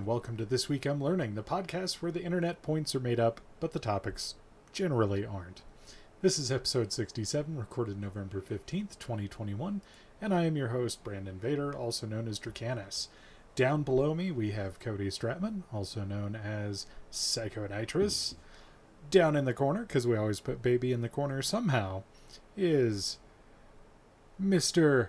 and welcome to This Week I'm Learning, the podcast where the internet points are made up, but the topics generally aren't. This is episode 67, recorded November 15th, 2021, and I am your host, Brandon Vader, also known as Dracanis. Down below me, we have Cody Stratman, also known as Psychonitrous. Down in the corner, because we always put baby in the corner somehow, is Mr.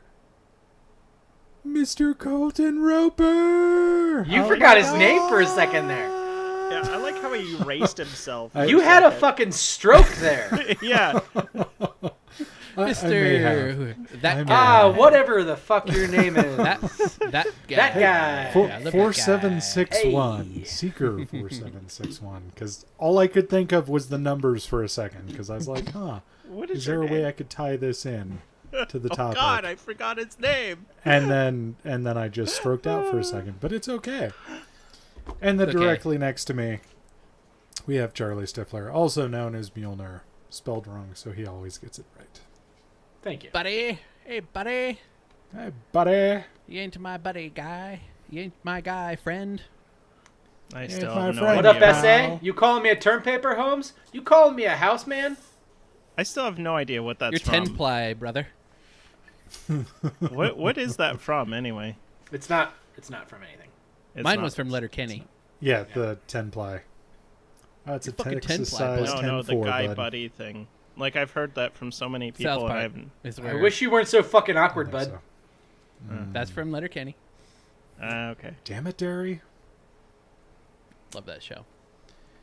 Colton Roper! You forgot his name for a second there. Yeah, I like how he erased himself. You had a fucking stroke there. Yeah. Mr. Whatever the fuck your name is. That guy. That guy. 4761. Hey. Seeker 4761. Because all I could think of was the numbers for a second. Because I was like, What is there a way I could tie this in to the topic? Oh God, I forgot his name. And then I just stroked out for a second. But it's okay. And then directly next to me, we have Charlie Stiffler, also known as Mjolnir. Spelled wrong, so he always gets it right. Thank you. Buddy. Hey, buddy. Hey, buddy. You ain't my buddy guy. You ain't my guy, friend. I Hey, still my have no friend. What idea. up, SA? You calling me a term paper, Holmes? You calling me a house man? I still have no idea what that's You're from. 10-ply, brother. What is that from anyway? It's not from anything. It's Mine not- was from Letterkenny. Yeah, the 10-ply. It's a fucking Texas 10-ply, size bud. 10 No, the guy buddy thing. Like I've heard that from so many people, South and I Park haven't. is I where wish you weren't so fucking awkward, bud. So. that's from Letterkenny. Okay. Damn it, Derry. Love that show.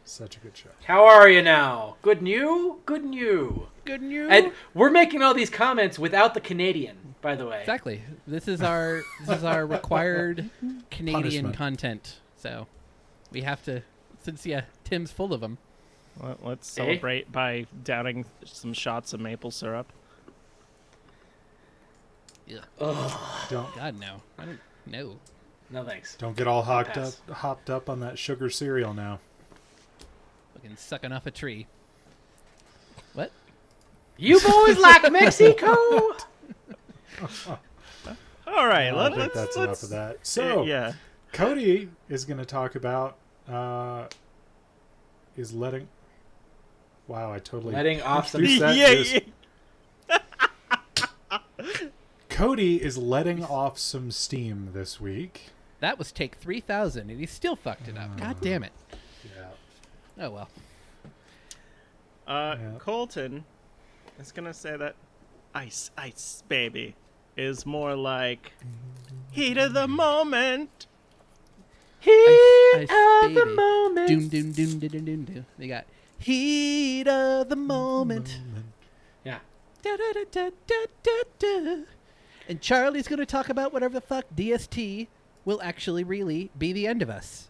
Such a good show. How are you now? Good new? Good new. Good news. And we're making all these comments without the Canadian, by the way. Exactly. This is our required Canadian Punishment. content. So we have to, since Tim's full of them. Well, let's celebrate by downing some shots of maple syrup. Don't God no, I don't know. No thanks. get all Pass. hopped up on that sugar cereal now. Fucking sucking off a tree. What? You boys like Mexico? All right, I let's. think that's enough of that. So, yeah. Cody is going to talk about is letting. Wow, I totally Letting off some... introduced that Yeah, just- Cody is letting off some steam this week. That was take 3,000, and he still fucked it up. God damn it. Yeah. Oh well. Colton is gonna say that ice baby is more like heat of the moment. Heat Ice of the baby. moment. Doom doom doom doom doom doom doom. They got heat of the moment. Yeah. Da, da, da, da, da, da, da. And Charlie's going to talk about whatever the fuck DST will actually really be the end of us.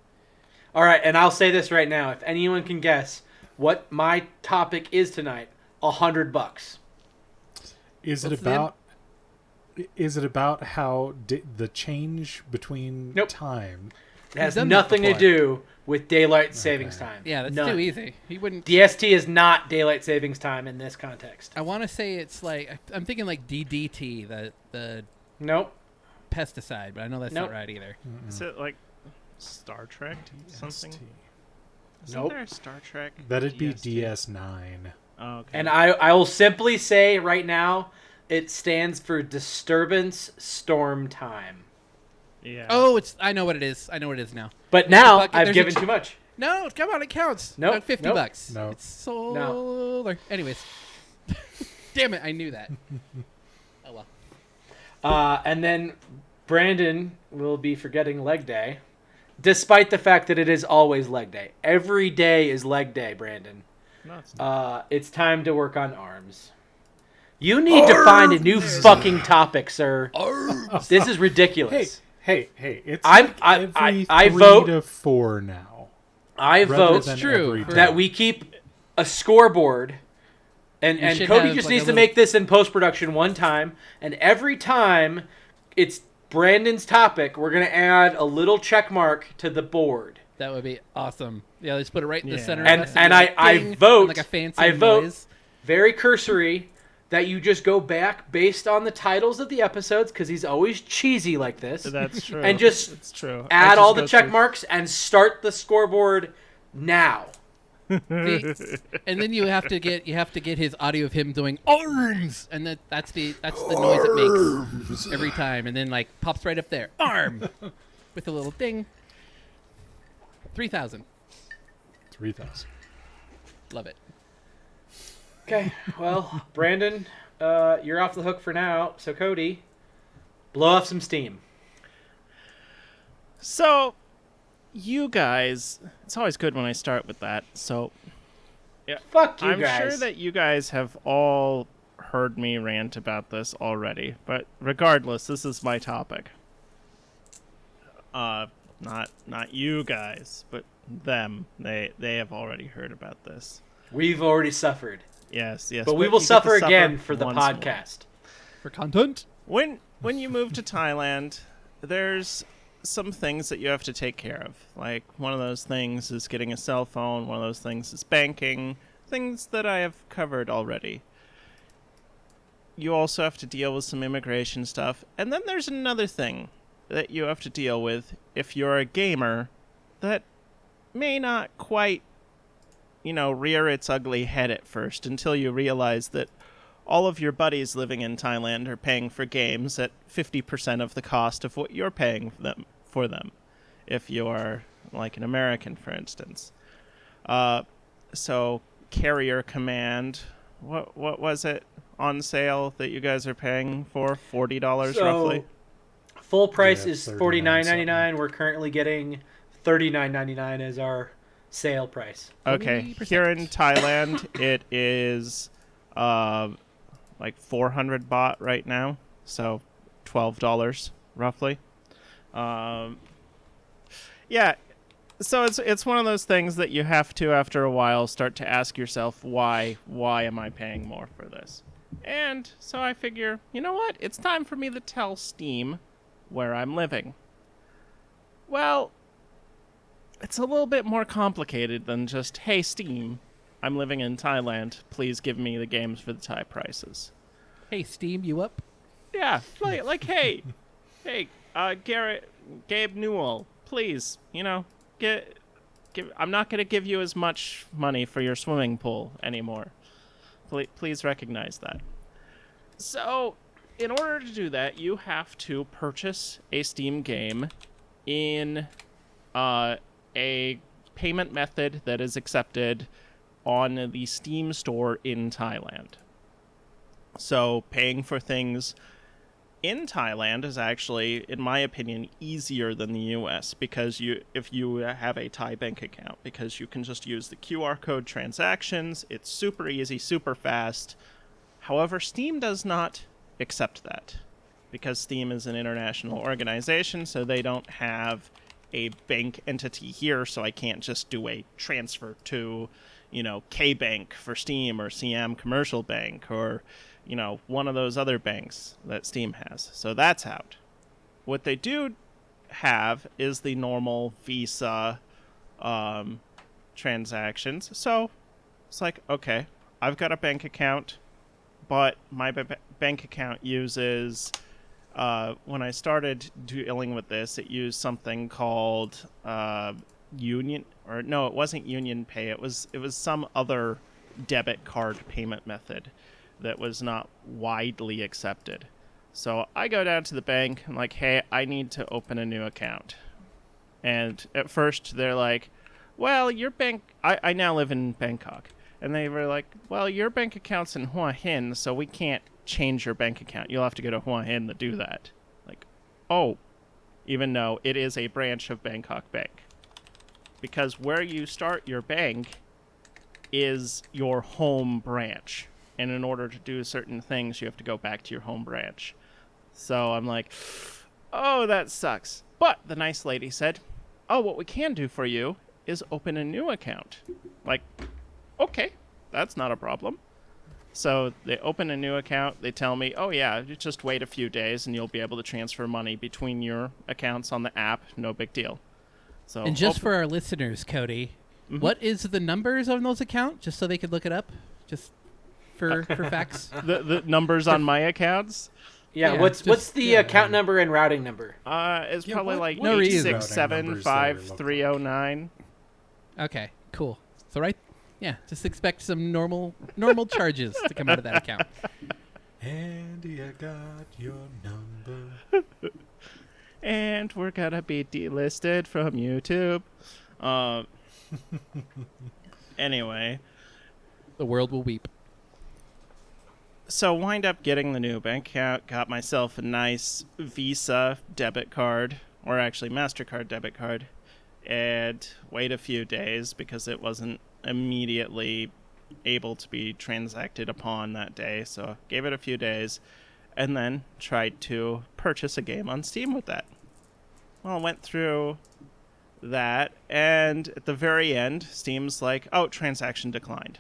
All right, and I'll say this right now. If anyone can guess what my topic is tonight, $100. Is it What's the about? Is it about how the change between Nope. time? It has done that nothing to before. do with daylight savings time. Yeah, that's None. too easy. He wouldn't. DST is not daylight savings time in this context. I want to say it's like I'm thinking like DDT, the Nope. pesticide, but I know that's Nope. not right either. Is it like Star Trek something? ST. Isn't Nope. there a Star Trek? That'd be DST? DS9. Oh, okay. And I will simply say right now, it stands for disturbance storm time. Yeah. Oh, I know what it is. I know what it is now. But now Fuck it, I've there's given a- too much. No, come on, it counts. Nope, Got 50 nope. bucks. Nope. It's solar. Anyways. Damn it, I knew that. Oh well. And then Brandon will be forgetting leg day, despite the fact that it is always leg day. Every day is leg day, Brandon. No, it's not. It's time to work on arms. You need to find a new fucking topic, sir. This is ridiculous. Hey! It's I'm- like I- every I 3 vote- to 4 now. I rather vote than true. every day. that we keep a scoreboard, and should Cody have, just like, needs a to little- make this in post-production one time, and every time it's Brandon's topic, we're going to add a little check mark to the board. That would be awesome. Yeah, let's put it right in the Yeah. center. And- of us and like I ding, vote- like a fancy I vote- noise. Very cursory that you just go back based on the titles of the episodes, because he's always cheesy like this. That's true. And just it's true. add all the check marks and start the scoreboard now. And then you have to get his audio of him doing arms, and that's the noise it makes every time, and then like pops right up there, arm, with a little ding. 3,000. 3,000. Love it. Okay, well, Brandon, you're off the hook for now. So Cody, blow off some steam. So, you guys, it's always good when I start with that. So, yeah, Fuck you I'm guys. sure that you guys have all heard me rant about this already, but regardless, this is my topic. Not you guys, but them. They have already heard about this. We've already suffered. Yes. But we will you get to suffer again for the once more. podcast. For content. When you move to Thailand, there's some things that you have to take care of. Like, one of those things is getting a cell phone, one of those things is banking, things that I have covered already. You also have to deal with some immigration stuff, and then there's another thing that you have to deal with if you're a gamer that may not quite, rear its ugly head at first until you realize that all of your buddies living in Thailand are paying for games at 50% of the cost of what you're paying for them, if you're like an American, for instance. So Carrier Command, what was it on sale that you guys are paying for? $40 roughly? Full price Yeah, is $39 $49.99. We're currently getting $39.99 as our sale price. Okay, 20%. here in Thailand, it is like 400 baht right now, so $12 roughly. Yeah, so it's one of those things that you have to, after a while, start to ask yourself, why am I paying more for this? And so I figure, you know what? It's time for me to tell Steam where I'm living. Well, it's a little bit more complicated than just, hey, Steam, I'm living in Thailand. Please give me the games for the Thai prices. Hey, Steam, you up? Yeah, like hey, Gabe Newell, please, I'm not going to give you as much money for your swimming pool anymore. Please recognize that. So, in order to do that, you have to purchase a Steam game in a payment method that is accepted on the Steam store in Thailand. So paying for things in Thailand is actually, in my opinion, easier than the US, because if you have a Thai bank account, because you can just use the QR code transactions. It's super easy, super fast. However, Steam does not accept that, because Steam is an international organization, so they don't have a bank entity here, so I can't just do a transfer to, K-Bank for Steam, or CM Commercial Bank, or, one of those other banks that Steam has. So that's out. What they do have is the normal Visa transactions. So it's like, okay, I've got a bank account, but my bank account uses... when I started dealing with this, it used something called Union, or no, it wasn't Union Pay. It was some other debit card payment method that was not widely accepted. So I go down to the bank and like, hey, I need to open a new account. And at first they're like, well, your bank, I now live in Bangkok. And they were like, well, your bank account's in Hua Hin, so we can't change your bank account. You'll have to go to Hua Hin to do that. Like, oh, even though it is a branch of Bangkok Bank. Because where you start your bank is your home branch. And in order to do certain things, you have to go back to your home branch. So I'm like, oh, that sucks. But the nice lady said, oh, what we can do for you is open a new account. Like, okay, that's not a problem. So they open a new account. They tell me, oh, yeah, you just wait a few days and you'll be able to transfer money between your accounts on the app. No big deal. So, And just for our listeners, Cody, what is the numbers on those accounts, just so they could look it up? Just for facts? The numbers on my accounts. Yeah, Yeah, what's the account number and routing number? It's probably like no reason. 867-5309. Okay, cool. So just expect some normal charges to come out of that account. Andy, I got your number. And we're gonna be delisted from YouTube. Anyway. The world will weep. So wind up getting the new bank account, got myself a nice Visa debit card, or actually MasterCard debit card, and wait a few days because it wasn't immediately able to be transacted upon that day. So gave it a few days, and then tried to purchase a game on Steam with that. Well, I went through that, and at the very end, Steam's like, oh, transaction declined.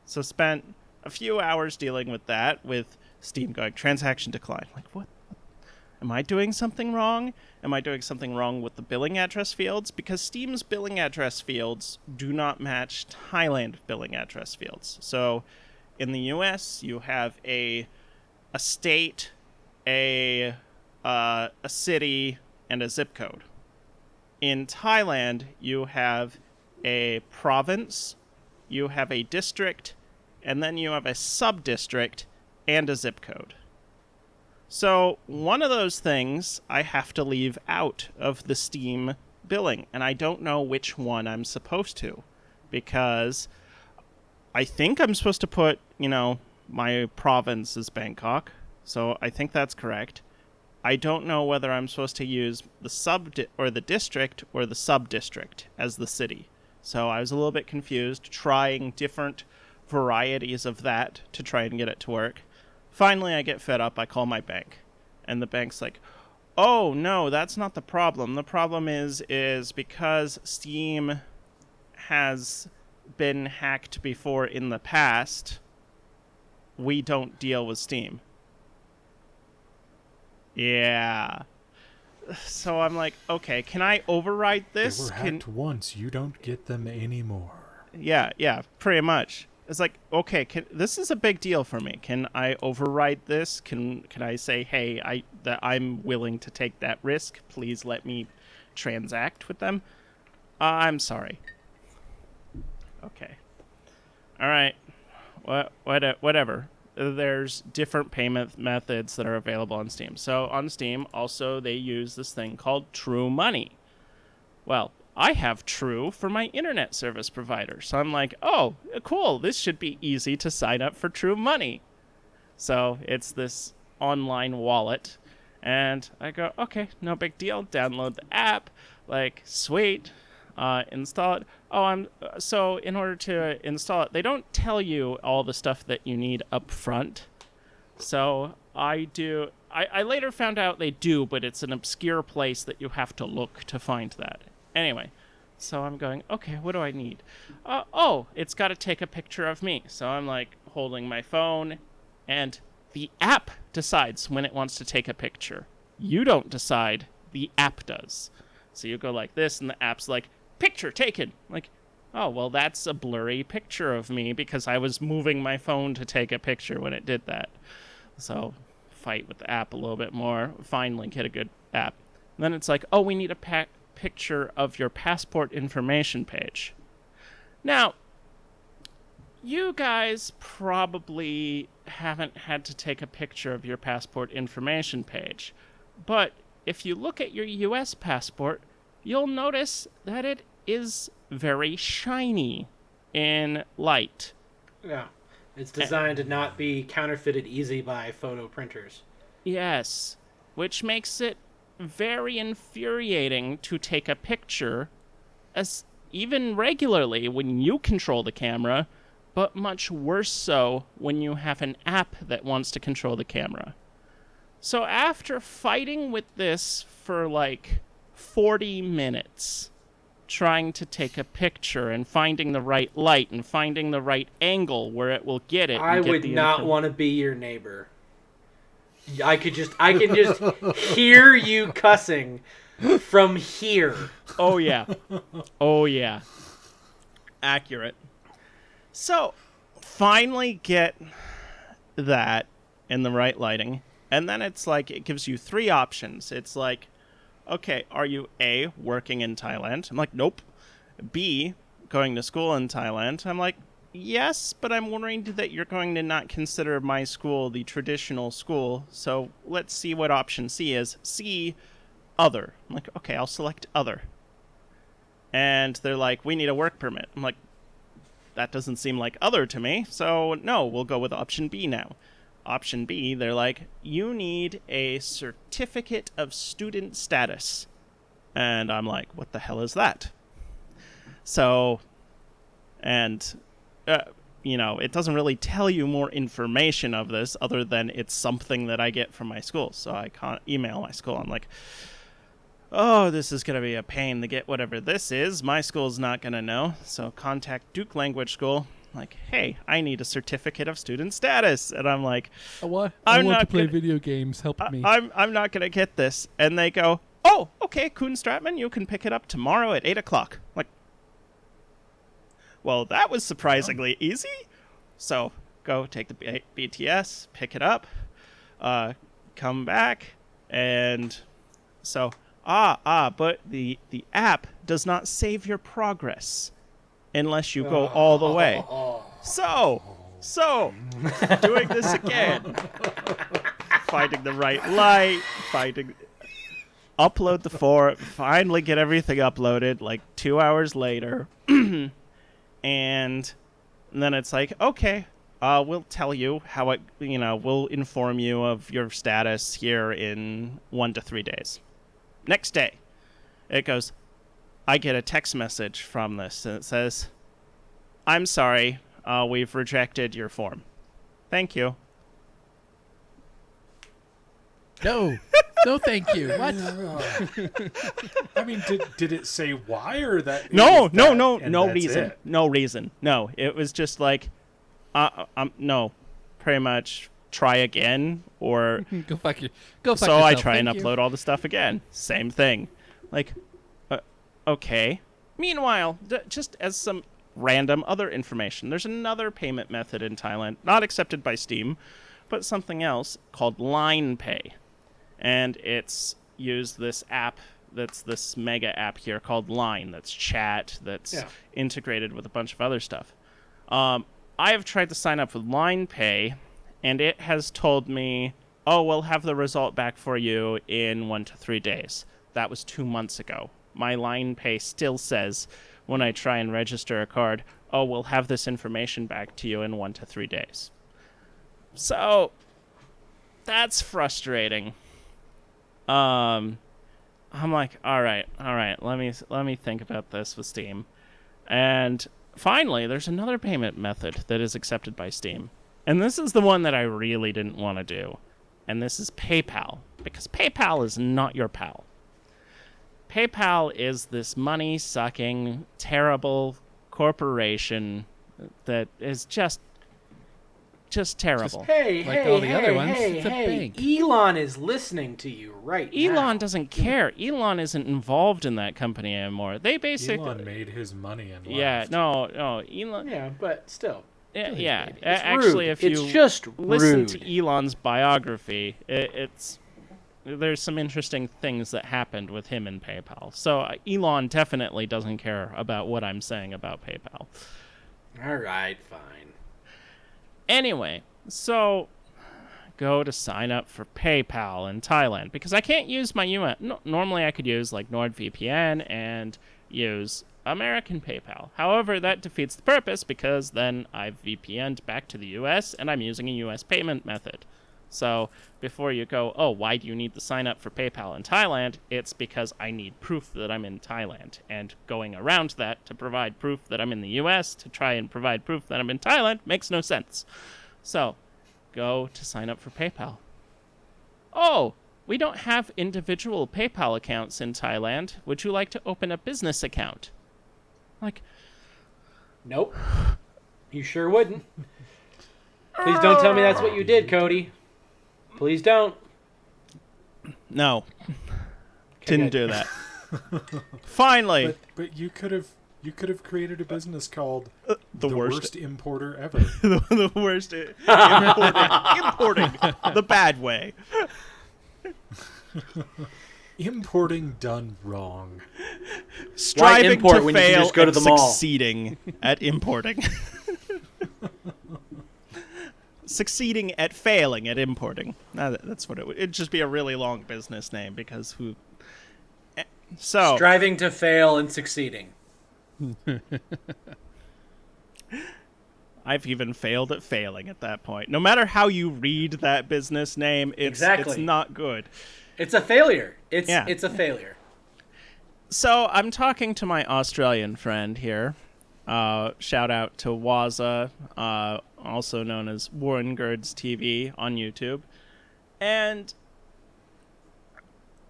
So spent a few hours dealing with that, with Steam going, transaction decline. Like, what? Am I doing something wrong? Am I doing something wrong with the billing address fields? Because Steam's billing address fields do not match Thailand billing address fields. So in the US, you have a state, a city, and a zip code. In Thailand, you have a province, you have a district, and then you have a sub-district and a zip code. So one of those things I have to leave out of the Steam billing, and I don't know which one I'm supposed to, because I think I'm supposed to put, my province is Bangkok, so I think that's correct. I don't know whether I'm supposed to use the district or the sub-district as the city. So I was a little bit confused, trying different varieties of that to try and get it to work. Finally, I get fed up. I call my bank, and the bank's like, oh, no, that's not the problem. The problem is because Steam has been hacked before in the past, we don't deal with Steam. Yeah. So I'm like, okay, can I override this? They were hacked once. You don't get them anymore. Yeah, pretty much. It's like, okay, this is a big deal for me. Can I override this? Can I say, hey, I'm willing to take that risk. Please let me transact with them. I'm sorry. Okay. All right. Whatever. There's different payment methods that are available on Steam. So on Steam, also, they use this thing called True Money. Well, I have True for my internet service provider. So I'm like, oh, cool. This should be easy to sign up for True Money. So it's this online wallet. And I go, okay, no big deal. Download the app. Like, sweet. Install it. So in order to install it, they don't tell you all the stuff that you need up front. So I later found out they do, but it's an obscure place that you have to look to find that. Anyway, so I'm going, okay, what do I need? It's got to take a picture of me. So I'm like holding my phone, and the app decides when it wants to take a picture. You don't decide, the app does. So you go like this, and the app's like, picture taken. Like, oh, well, that's a blurry picture of me because I was moving my phone to take a picture when it did that. So fight with the app a little bit more. Finally get a good app. And then it's like, oh, we need a picture of your passport information page. Now, you guys probably haven't had to take a picture of your passport information page. But if you look at your US passport, you'll notice that it is very shiny in light. Yeah. It's designed to not be counterfeited easy by photo printers. Yes. Which makes it very infuriating to take a picture, as even regularly when you control the camera, but much worse so when you have an app that wants to control the camera. So after fighting with this for like 40 minutes, trying to take a picture and finding the right light and finding the right angle where it will get it. I would not want to be your neighbor. I can just hear you cussing from here. Oh yeah. Oh yeah. Accurate. So, finally get that in the right lighting, and then it's like it gives you 3 options. It's like, okay, are you A, working in Thailand? I'm like, nope. B, going to school in Thailand? I'm like, yes, but I'm worried that you're going to not consider my school the traditional school, so let's see what option C is. C, other. I'm like, okay, I'll select other. And they're like, we need a work permit. I'm like, that doesn't seem like other to me, so no, we'll go with option B now. Option B, they're like, you need a certificate of student status. And I'm like, what the hell is that? So, and, it doesn't really tell you more information of this other than it's something that I get from my school. So I can't email my school. I'm like, oh, this is going to be a pain to get whatever this is. My school's not going to know. So contact Duke Language School. Like, hey, I need a certificate of student status. And I'm like, What? I'm I want not to play gonna- video games. Help me. I'm not going to get this. And they go, oh, okay, Cody Stratman, you can pick it up tomorrow at 8 o'clock. Like, well, that was surprisingly easy. So go take the BTS, pick it up, come back, and so, but the app does not save your progress unless you go all the way. So, doing this again. Finding the right light, upload the form, finally get everything uploaded, like 2 hours later. And then it's like, okay, we'll tell you how it, we'll inform you of your status here in 1 to 3 days. Next day, it goes, I get a text message from this, and it says, I'm sorry, we've rejected your form. Thank you. No, thank you. What? I mean, did it say why or that? No that's reason. it? No reason. No, it was just like, no, pretty much try again, or Go fuck yourself. so I try and Thank you. upload all the stuff again. Same thing. Like, okay. Meanwhile, just as some random other information, there's another payment method in Thailand, not accepted by Steam, but something else called Line Pay. And it's used this app that's this mega app here called Line, that's chat, that's integrated with a bunch of other stuff. I have tried to sign up with Line Pay, and it has told me, oh, we'll have the result back for you in 1 to 3 days. That was 2 months ago. My Line Pay still says, when I try and register a card, oh, we'll have this information back to you in 1 to 3 days. So, that's frustrating. I'm like, all right, let me think about this with Steam. And finally, there's another payment method that is accepted by Steam. And this is the one that I really didn't want to do. And this is PayPal, because PayPal is not your pal. PayPal is this money-sucking, terrible corporation that is just terrible. Hey, Like hey, all the hey, other ones, hey, it's a hey. bank. Elon is listening to you right now. Elon doesn't care. Elon isn't involved in that company anymore. They basically... Elon made his money and Yeah, left. no, Elon... Yeah, but still. Yeah. It's Actually, rude. if you It's just listen rude. to Elon's biography, there's some interesting things that happened with him and PayPal. So Elon definitely doesn't care about what I'm saying about PayPal. All right, fine. Anyway, so go to sign up for PayPal in Thailand because I can't use my US. Normally, I could use like NordVPN and use American PayPal. However, that defeats the purpose because then I've VPN'd back to the US and I'm using a US payment method. So before you go, oh, why do you need to sign up for PayPal in Thailand? It's because I need proof that I'm in Thailand. And going around that to provide proof that I'm in the US to try and provide proof that I'm in Thailand makes no sense. So go to sign up for PayPal. Oh, we don't have individual PayPal accounts in Thailand. Would you like to open a business account? Like, Nope. You sure wouldn't. Please don't tell me that's what you did, Cody. Please don't. no. Okay, Didn't good. do that. Finally. But you could have You could have created a business called the worst importer ever. the worst importing the bad way. Importing done wrong. Striving import to when you can fail just go to and the mall? succeeding at importing. Succeeding at failing at importing. That's what it would. It'd just be a really long business name because who. So Striving to fail and succeeding. I've even failed at failing at that point. No matter how you read that business name, it's not good. It's a failure. It's Yeah. a failure. So I'm talking to my Australian friend here. Shout out to Waza, also known as Warren Gird's TV on YouTube. And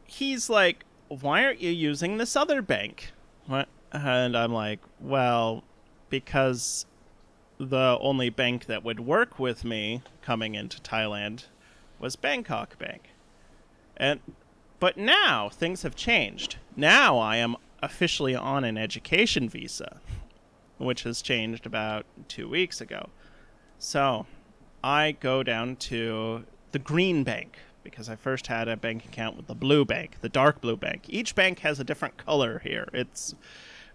he's like, why aren't you using this other bank? What? And I'm like, well, because the only bank that would work with me coming into Thailand was Bangkok Bank. But now things have changed. Now I am officially on an education visa, which has changed about 2 weeks ago. So I go down to the green bank because I first had a bank account with the blue bank, the dark blue bank. Each bank has a different color here. It's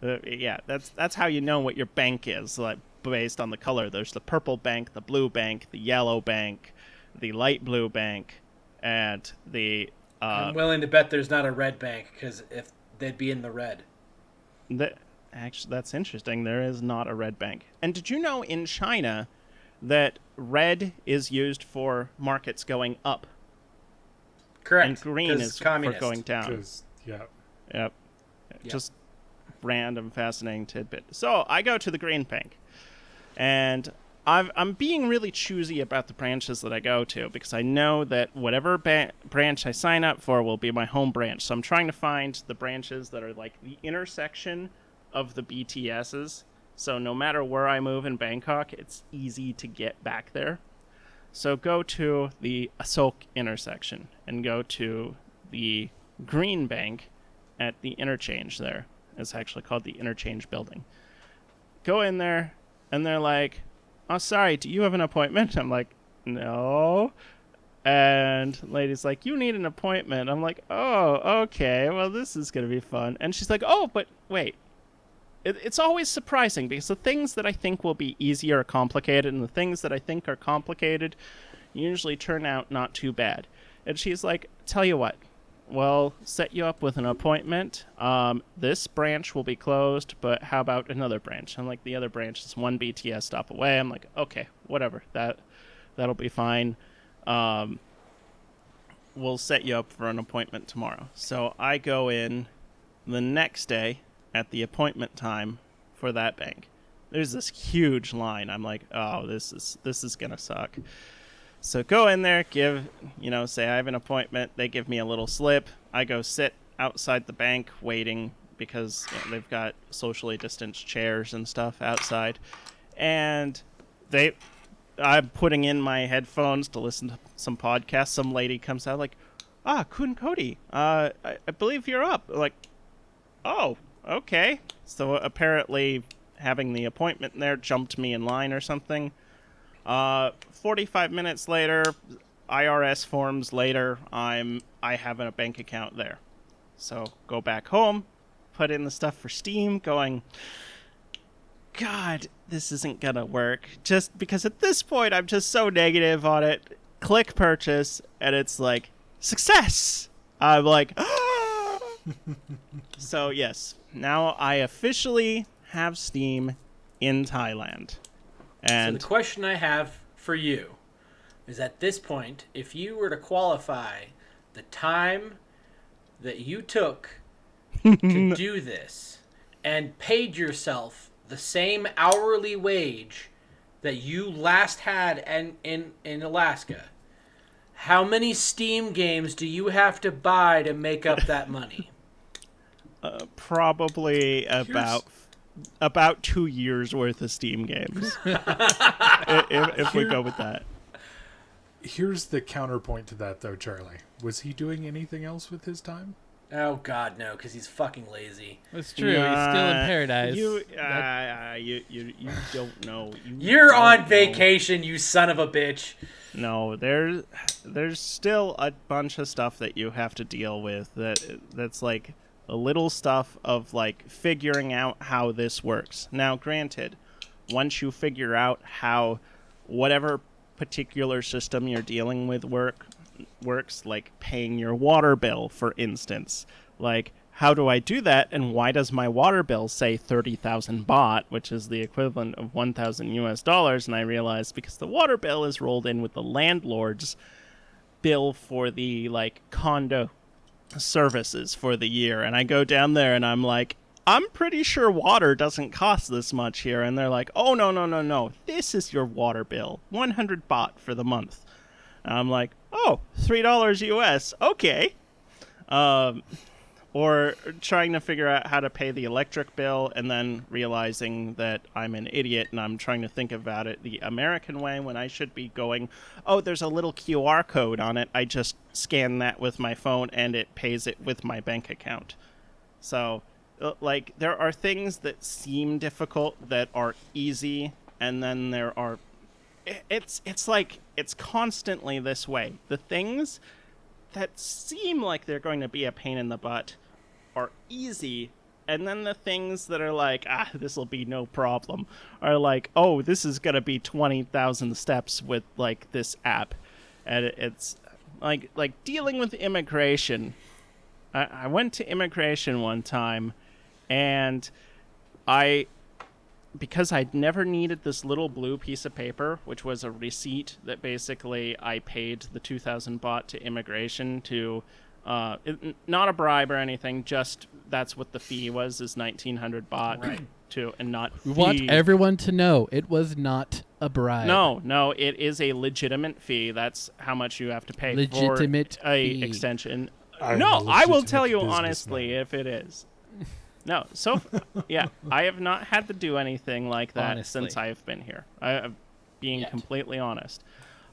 that's how you know what your bank is, like based on the color. There's the purple bank, the blue bank, the yellow bank, the light blue bank, and the I'm willing to bet there's not a red bank because if they'd be in the red. Actually, that's interesting. There is not a red bank. And did you know in China that red is used for markets going up? Correct. And green is communist. for going down. Yeah. Yep. Just random, fascinating tidbit. So I go to the green bank, and I'm being really choosy about the branches that I go to because I know that whatever branch I sign up for will be my home branch. So I'm trying to find the branches that are like the intersection of the BTSs. So no matter where I move in Bangkok, it's easy to get back there. So go to the Asok intersection and go to the green bank at the interchange there. It's actually called the interchange building. Go in there, and they're like, oh, sorry, do you have an appointment? I'm like, no. And the lady's like, you need an appointment. I'm like, oh, okay, well, this is going to be fun. And she's like, oh, but wait. It's always surprising because the things that I think will be easy are complicated, and the things that I think are complicated usually turn out not too bad. And she's like, tell you what, we'll set you up with an appointment. This branch will be closed, but how about another branch? I'm like, the other branch is 1 BTS stop away. I'm like, okay, whatever, that'll be fine. We'll set you up for an appointment tomorrow. So I go in the next day at the appointment time for that bank. There's this huge line. I'm like, oh, this is gonna suck. So go in there, say I have an appointment. They give me a little slip. I go sit outside the bank waiting because they've got socially distanced chairs and stuff outside. And I'm putting in my headphones to listen to some podcasts. Some lady comes out like, Kun Cody, I believe you're up. Like, oh, okay. So apparently having the appointment there jumped me in line or something. 45 minutes later, IRS forms later, I have a bank account there. So go back home, put in the stuff for Steam, going, God, this isn't gonna work. Just because at this point I'm just so negative on it. Click purchase, and it's like, success! I'm like, So yes, now I officially have Steam in Thailand. And so the question I have for you is, at this point, if you were to qualify the time that you took to do this and paid yourself the same hourly wage that you last had in Alaska, how many Steam games do you have to buy to make up that money? Probably about 2 years worth of Steam games. if we go with that. Here's the counterpoint to that, though, Charlie. Was he doing anything else with his time? Oh God, no, because he's fucking lazy. It's true. He's still in paradise. You don't know. You're on vacation, you son of a bitch. No, there's still a bunch of stuff that you have to deal with. That's like a little stuff of like figuring out how this works. Now, granted, once you figure out how whatever particular system you're dealing with works, like paying your water bill, for instance. Like, how do I do that, and why does my water bill say 30,000 baht, which is the equivalent of 1,000 US dollars? And I realized because the water bill is rolled in with the landlord's bill for the, like, condo services for the year. And I go down there and I'm like, I'm pretty sure water doesn't cost this much here. And they're like, oh, no. This is your water bill. 100 baht for the month. And I'm like, oh, $3 US. Okay. Or trying to figure out how to pay the electric bill and then realizing that I'm an idiot and I'm trying to think about it the American way when I should be going, oh, there's a little QR code on it. I just scan that with my phone and it pays it with my bank account. So, like, there are things that seem difficult that are easy, and then there are... It's like, it's constantly this way. The things that seem like they're going to be a pain in the butt are easy, and then the things that are like, this will be no problem, are like, oh, this is going to be 20,000 steps with, like, this app. And it's like dealing with immigration. I went to immigration one time, and because I'd never needed this little blue piece of paper, which was a receipt that basically I paid the 2,000 baht to immigration to, not a bribe or anything, just that's what the fee was, is 1,900 baht. Right. And not We fee. want everyone to know it was not a bribe. No, it is a legitimate fee. That's how much you have to pay Legitimate for a fee. extension. I'm No, a I will legitimate tell you businessman. honestly if it is. No, yeah, I have not had to do anything like that Honestly. since I've been here. I'm being Yet. completely honest.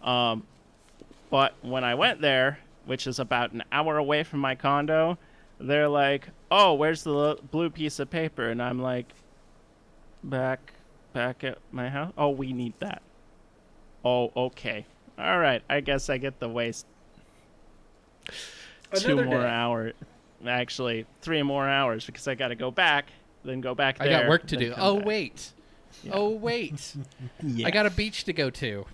But when I went there, which is about an hour away from my condo, they're like, "Oh, where's the blue piece of paper?" And I'm like, "Back at my house." "Oh, we need that." "Oh, okay. All right. I guess I get the waste." Another 2 more day. hours. Actually, 3 more hours because I got to go back, then go back there. I got work to then do. come Oh back. wait. Yeah. Oh wait. Yeah. I got a beach to go to.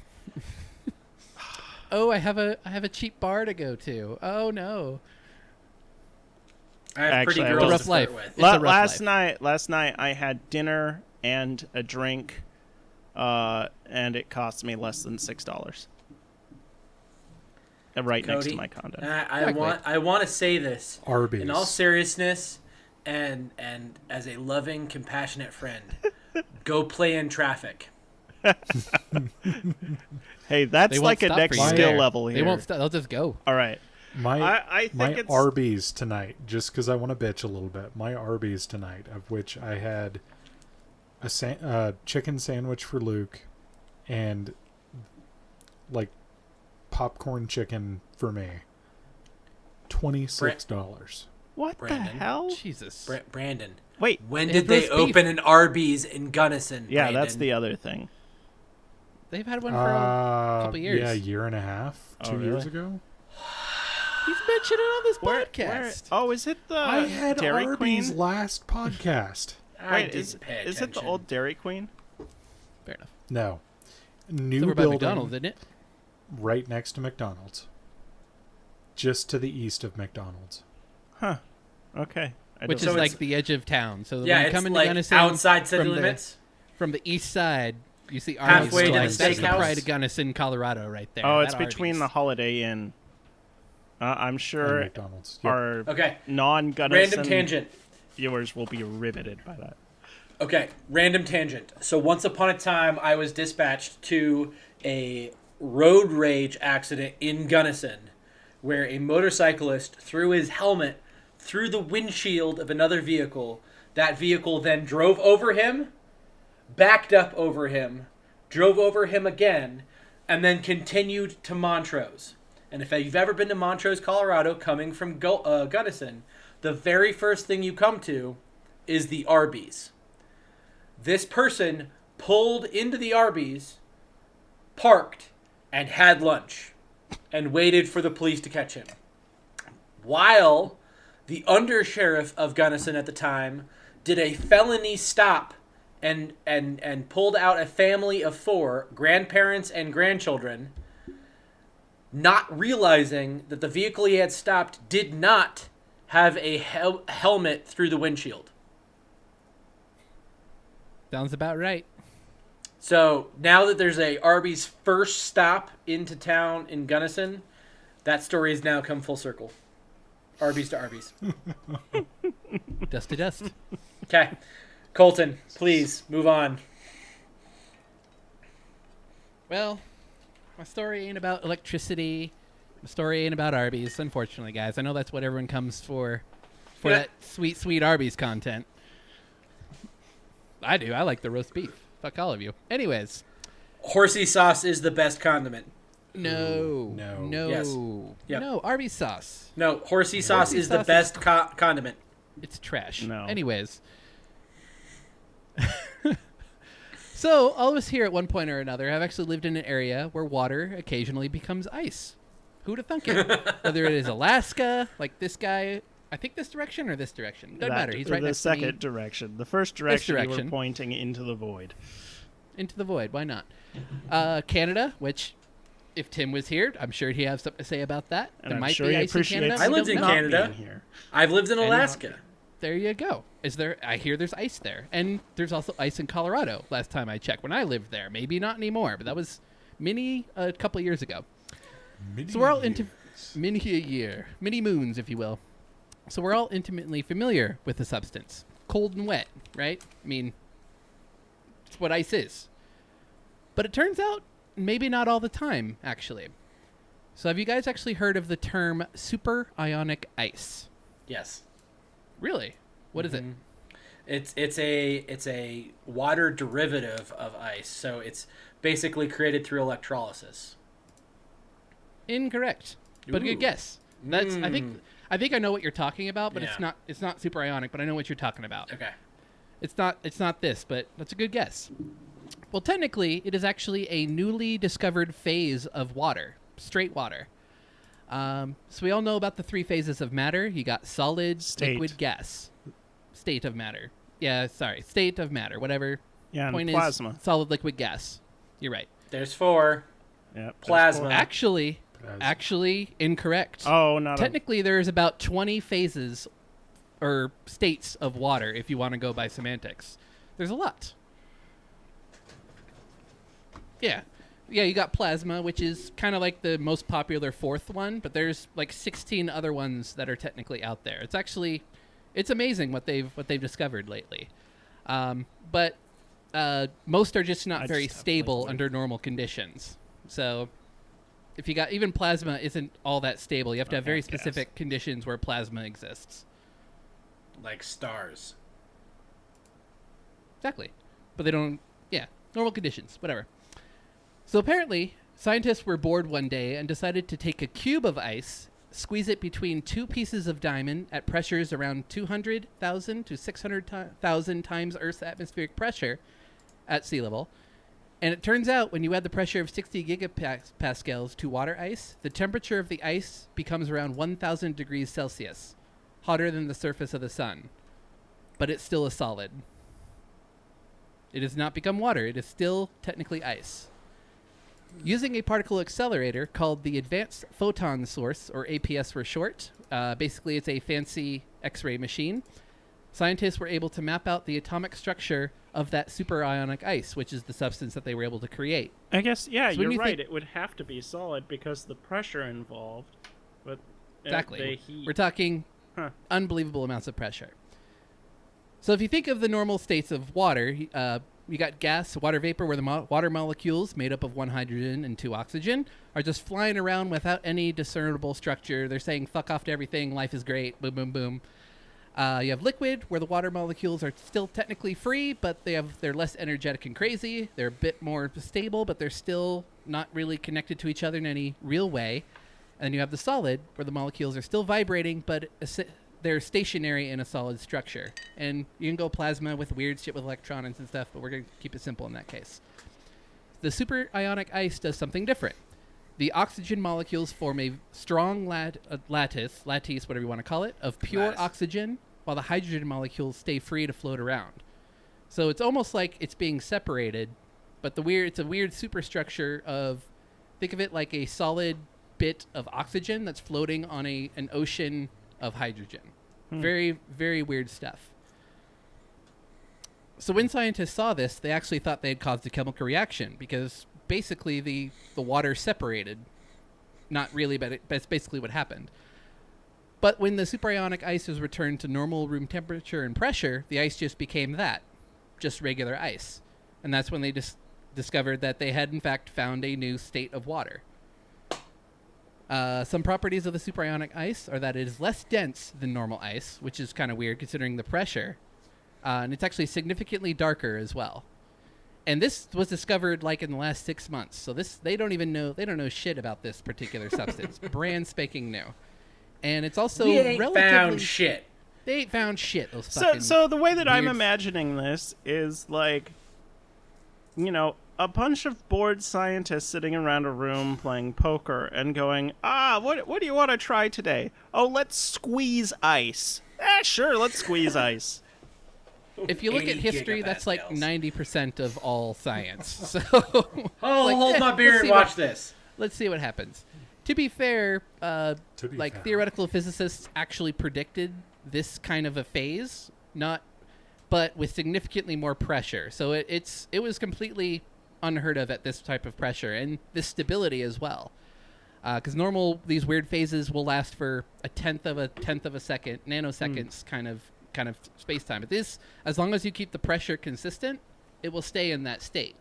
Oh, I have a cheap bar to go to. Oh no. I have Actually, pretty I girls was- to Rough flirt life. with. It's a rough life. Last night I had dinner and a drink, and it cost me less than $6. Right next to Cody, my condo. I want to say this Arby's. in all seriousness, and as a loving, compassionate friend. Go play in traffic. Hey, that's They won't like a stop next for you skill there. level here. They won't stop. They'll just go. All right. My I think my it's- Arby's tonight, just because I want to bitch a little bit. My Arby's tonight, of which I had a chicken sandwich for Luke, and like popcorn chicken for me. $26. What Brandon. the hell? Jesus. Brandon, Wait. when They did have they roast beef. open an Arby's in Gunnison? Yeah, Brandon? that's the other thing. They've had one for a couple years. Yeah, a year and a half, Oh, 2 years really? ago. He's mentioned it on this Where- podcast. oh, is it the I had Dairy Arby's Queen? last podcast. I Wait, didn't pay is it the attention. old Dairy Queen? Fair enough. No, It's new over by building McDonald's, isn't it? right next to McDonald's, just to the east of McDonald's. Huh. Okay. Which So is it's- like the edge of town. So Yeah, when you it's come into like Gunnison outside city from limits. from the east side, you see Arby's. Halfway to the That's the steakhouse? pride of Gunnison, Colorado, right there. Oh, it's That between Arby's. the Holiday Inn. I'm And sure McDonald's. Yep. our Okay, non-Gunnison random tangent. viewers will be riveted by that. Okay, random tangent. So once upon a time, I was dispatched to a road rage accident in Gunnison, where a motorcyclist threw his helmet through the windshield of another vehicle. That vehicle then drove over him, backed up over him, drove over him again, and then continued to Montrose. And if you've ever been to Montrose, Colorado, coming from Gunnison, the very first thing you come to is the Arby's. This person pulled into the Arby's, parked, and had lunch, and waited for the police to catch him. While the undersheriff of Gunnison at the time did a felony stop and pulled out a family of 4, grandparents and grandchildren, not realizing that the vehicle he had stopped did not have a helmet through the windshield. Sounds about right. So now that there's a Arby's first stop into town in Gunnison, that story has now come full circle. Arby's to Arby's. Dust to dust. Okay. Colton, please move on. Well, my story ain't about electricity. My story ain't about Arby's, unfortunately, guys. I know that's what everyone comes for that sweet, sweet Arby's content. I do. I like the roast beef. Fuck all of you. Anyways. Horsey sauce is the best condiment. No. Yes. Yep. No, Arby's sauce. No, horsey sauce is the best condiment. It's trash. No. Anyways. So, all of us here at one point or another have actually lived in an area where water occasionally becomes ice. Who'd have thunk it? Whether it is Alaska, like this guy, I think this direction or this direction. Doesn't matter. He's right next to me. The second direction. The first direction you were pointing into the void. Into the void. Why not? Canada, which, if Tim was here, I'm sure he'd have something to say about that. And there I'm might sure be he ice in Canada. I lived in Canada. I've lived in Alaska. There you go. I hear there's ice there. And there's also ice in Colorado, last time I checked, when I lived there. Maybe not anymore, but that was a couple of years ago. So we're all into many a year. Many moons, if you will. So we're all intimately familiar with the substance. Cold and wet, right? I mean, it's what ice is. But it turns out, maybe not all the time, actually. So have you guys actually heard of the term super ionic ice? Yes. Really? What is it? It's a water derivative of ice, so it's basically created through electrolysis. Incorrect, but a good guess. That's I think I know what you're talking about, but Yeah. it's not super ionic, but I know what you're talking about. Okay. It's not this, but that's a good guess. Well, technically, it is actually a newly discovered phase of water, straight water. So we all know about the 3 phases of matter. You got solid, liquid, gas. State of matter. Yeah, sorry. State of matter, whatever. Yeah, Point and plasma. is solid, liquid, gas. You're right. There's 4. Yep, Plasma. Actually incorrect. Oh, not Technically, there's about 20 phases or states of water if you want to go by semantics. There's a lot. Yeah. Yeah, you got plasma, which is kind of like the most popular 4th one, but there's like 16 other ones that are technically out there. It's amazing what they've discovered lately. But most are just not very stable under normal conditions. So if you got even plasma isn't all that stable. You have to have very specific conditions where plasma exists. Like stars. Exactly. But they don't, normal conditions, whatever. So apparently, scientists were bored one day and decided to take a cube of ice, squeeze it between 2 pieces of diamond at pressures around 200,000 to 600,000 times Earth's atmospheric pressure at sea level. And it turns out when you add the pressure of 60 gigapascals to water ice, the temperature of the ice becomes around 1,000 degrees Celsius, hotter than the surface of the sun. But it's still a solid. It has not become water. It is still technically ice. Using a particle accelerator called the Advanced Photon Source, or APS for short, basically it's a fancy X-ray machine, scientists were able to map out the atomic structure of that superionic ice, which is the substance that they were able to create. I guess, yeah, So you're right. It would have to be solid because the pressure involved. But exactly. the heat. We're talking unbelievable amounts of pressure. So if you think of the normal states of water, you got gas, water vapor, where the water molecules, made up of 1 hydrogen and 2 oxygen, are just flying around without any discernible structure. They're saying, fuck off to everything, life is great, boom, boom, boom. You have liquid, where the water molecules are still technically free, but they're less energetic and crazy. They're a bit more stable, but they're still not really connected to each other in any real way. And then you have the solid, where the molecules are still vibrating, but they're stationary in a solid structure. And you can go plasma with weird shit with electrons and stuff, but we're going to keep it simple in that case. The superionic ice does something different. The oxygen molecules form a strong lattice, whatever you want to call it, of pure oxygen, while the hydrogen molecules stay free to float around. So it's almost like it's being separated, but it's a weird superstructure of, think of it like a solid bit of oxygen that's floating on an ocean of hydrogen. Very, very weird stuff. So when scientists saw this, they actually thought they had caused a chemical reaction because basically the water separated. Not really, but that's basically what happened. But when the superionic ice was returned to normal room temperature and pressure, the ice just became just regular ice. And that's when they discovered that they had, in fact, found a new state of water. Some properties of the superionic ice are that it is less dense than normal ice, which is kind of weird considering the pressure. And it's actually significantly darker as well. And this was discovered like in the last 6 months. So they don't know shit about this particular substance. Brand spanking new. And it's also we ain't relatively found shit. They ain't found shit. Those So the way that I'm weird imagining this is like, a bunch of bored scientists sitting around a room playing poker and going, what do you want to try today? Oh, let's squeeze ice. Sure, let's squeeze ice. If you look at history, that's like 90% of all science. So hold my beer and watch this. Let's see what happens. To be fair, theoretical physicists actually predicted this kind of a phase, but with significantly more pressure. So it was completely unheard of at this type of pressure and this stability as well. Because these weird phases will last for a tenth of a second, nanoseconds kind of space-time. But this, as long as you keep the pressure consistent, it will stay in that state.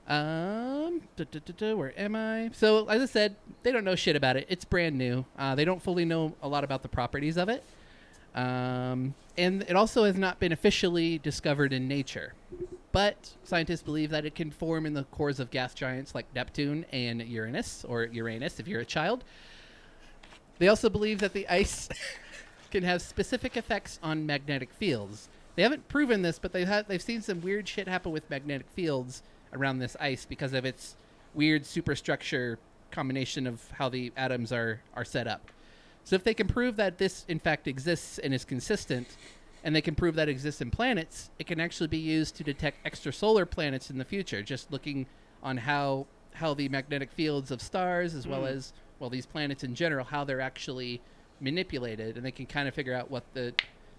Where am I? So, as I said, they don't know shit about it. It's brand new. They don't fully know a lot about the properties of it. And it also has not been officially discovered in nature. But scientists believe that it can form in the cores of gas giants like Neptune and Uranus, or Uranus if you're a child. They also believe that the ice can have specific effects on magnetic fields. They haven't proven this, but they've seen some weird shit happen with magnetic fields around this ice because of its weird superstructure combination of how the atoms are set up. So if they can prove that this in fact exists and is consistent, and they can prove that it exists in planets, it can actually be used to detect extrasolar planets in the future, just looking on how the magnetic fields of stars as well as these planets in general, how they're actually manipulated, and they can kind of figure out what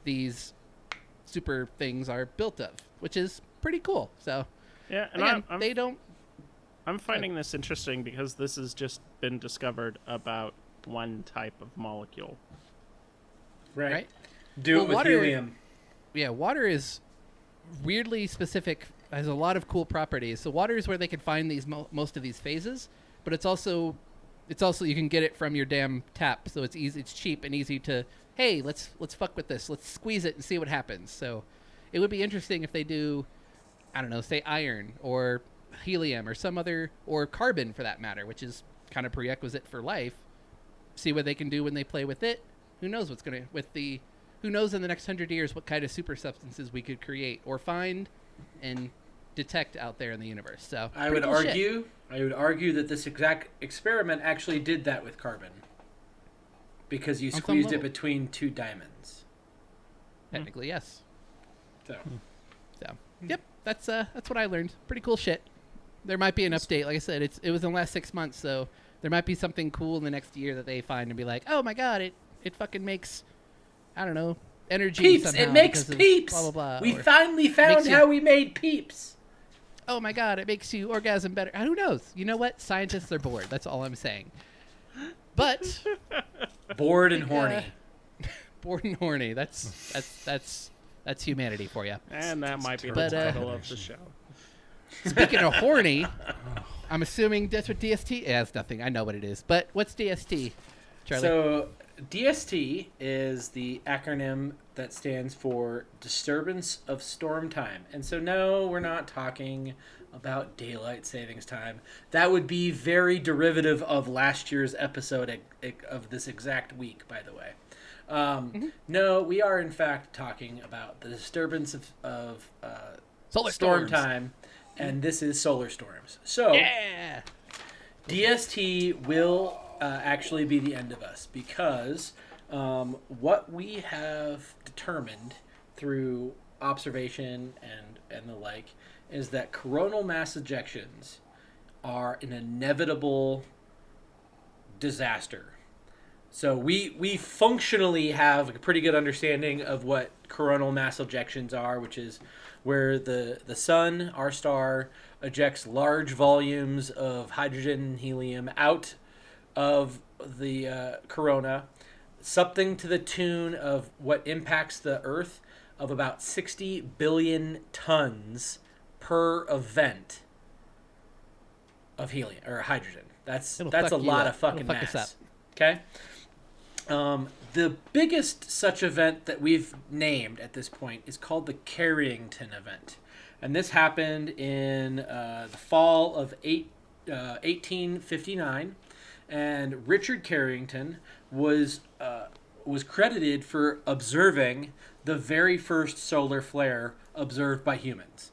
these super things are built of, which is pretty cool. So yeah, and again, I'm finding this interesting because this has just been discovered about one type of molecule. Right. Do it with helium. Yeah, water is weirdly specific, has a lot of cool properties. So water is where they can find these most of these phases, but it's also you can get it from your damn tap, so it's easy, it's cheap and easy to, hey, let's fuck with this, let's squeeze it and see what happens. So it would be interesting if they do, I don't know, say iron or helium or some other, or carbon for that matter, which is kind of prerequisite for life. See what they can do when they play with it. Who knows who knows in the next 100 years what kind of super substances we could create or find and detect out there in the universe. So I would argue that this exact experiment actually did that with carbon, because you squeezed it between two diamonds. Technically, yes. So yep, that's what I learned. Pretty cool shit. There might be an update. Like I said, it was in the last 6 months, so there might be something cool in the next year that they find and be like, oh my god, it fucking makes, I don't know, energy peeps. somehow. It makes peeps. Blah, blah, blah. We finally found how we made peeps. Oh my god, it makes you orgasm better. Who knows? You know what? Scientists are bored. That's all I'm saying. But bored and horny. Bored and horny. That's humanity for you. And that might be the title of the show. Speaking of horny, I'm assuming that's what DST is. Nothing. I know what it is. But what's DST, Charlie? So DST is the acronym that stands for Disturbance of Storm Time. And so no, we're not talking about daylight savings time. That would be very derivative of last year's episode of this exact week, by the way. No, we are in fact talking about the disturbance of Solar storm storms. time, and this is solar storms. So Yeah. DST will actually be the end of us because what we have determined through observation and the like is that coronal mass ejections are an inevitable disaster. So we functionally have a pretty good understanding of what coronal mass ejections are, which is where the sun, our star, ejects large volumes of hydrogen and helium out of the corona, something to the tune of what impacts the Earth of about 60 billion tons per event of helium or hydrogen. That's It'll a fuck you lot up. of fucking It'll fuck us mass. up. Okay. The biggest such event that we've named at this point is called the Carrington event. And this happened in the fall of 1859. And Richard Carrington was credited for observing the very first solar flare observed by humans.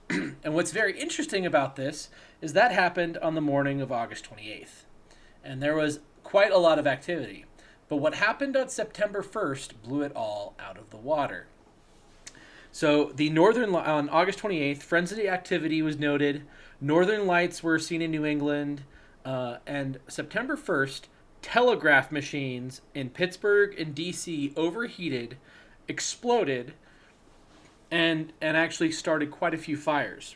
And what's very interesting about this is that happened on the morning of August 28th. And there was quite a lot of activity. But what happened on September 1st blew it all out of the water. So on August 28th, frenzy activity was noted. Northern lights were seen in New England. And September 1st, telegraph machines in Pittsburgh and D.C. overheated, exploded, and actually started quite a few fires.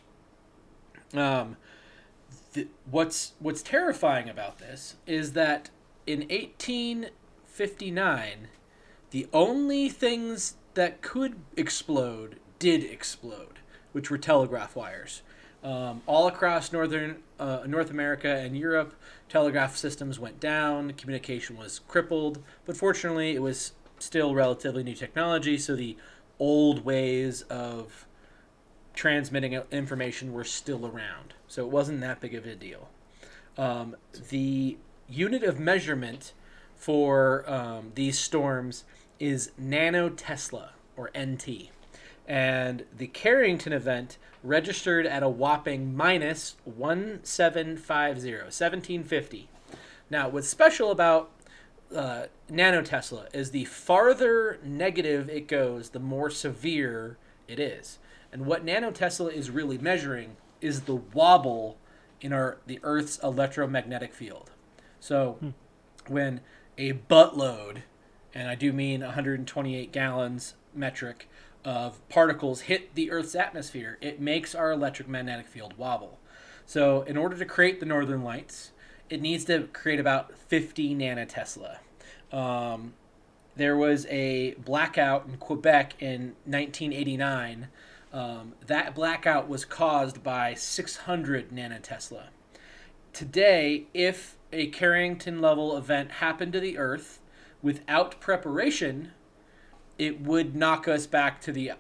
What's terrifying about this is that in 1859, the only things that could explode did explode, which were telegraph wires. All across North America and Europe, telegraph systems went down, communication was crippled, but fortunately it was still relatively new technology, so the old ways of transmitting information were still around. So it wasn't that big of a deal. The unit of measurement for these storms is nanotesla, or NT. And the Carrington event registered at a whopping minus 1750. Now, what's special about nanotesla is the farther negative it goes, the more severe it is. And what nanotesla is really measuring is the wobble in the Earth's electromagnetic field. So when a buttload, and I do mean 128 gallons metric, of particles hit the Earth's atmosphere, it makes our electromagnetic field wobble. So in order to create the northern lights, it needs to create about 50 nanotesla. There was a blackout in Quebec in 1989. That blackout was caused by 600 nanotesla. Today, if a Carrington level event happened to the Earth without preparation, it would knock us back to the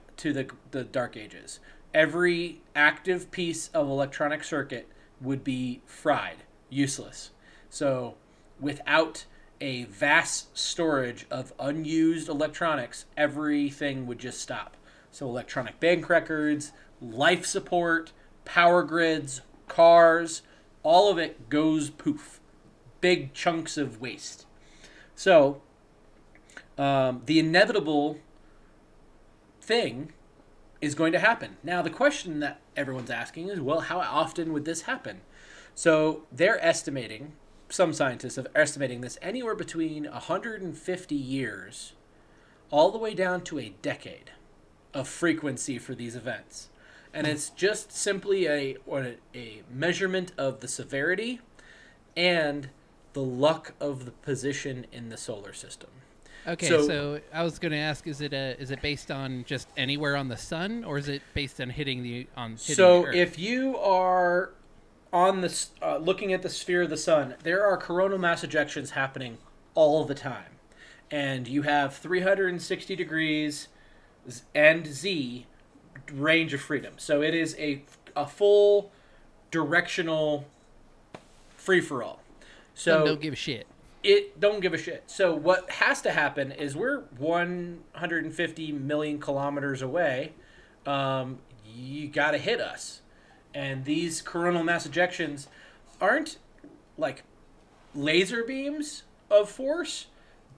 Dark Ages. Every active piece of electronic circuit would be fried, useless. So without a vast storage of unused electronics, everything would just stop. So electronic bank records, life support, power grids, cars, all of it goes poof. Big chunks of waste. So the inevitable thing is going to happen. Now, the question that everyone's asking is, well, how often would this happen? So they're estimating, some scientists are estimating this anywhere between 150 years all the way down to a decade of frequency for these events. And it's just simply a measurement of the severity and the luck of the position in the solar system. Okay, so I was going to ask: is it based on just anywhere on the sun, or is it based on hitting the Earth? If you are on the looking at the sphere of the sun, there are coronal mass ejections happening all the time, and you have 360 degrees and Z range of freedom. So it is a full directional free for all. So don't give a shit. it don't give a shit. So what has to happen is we're 150 million kilometers away. You got to hit us. And these coronal mass ejections aren't like laser beams of force,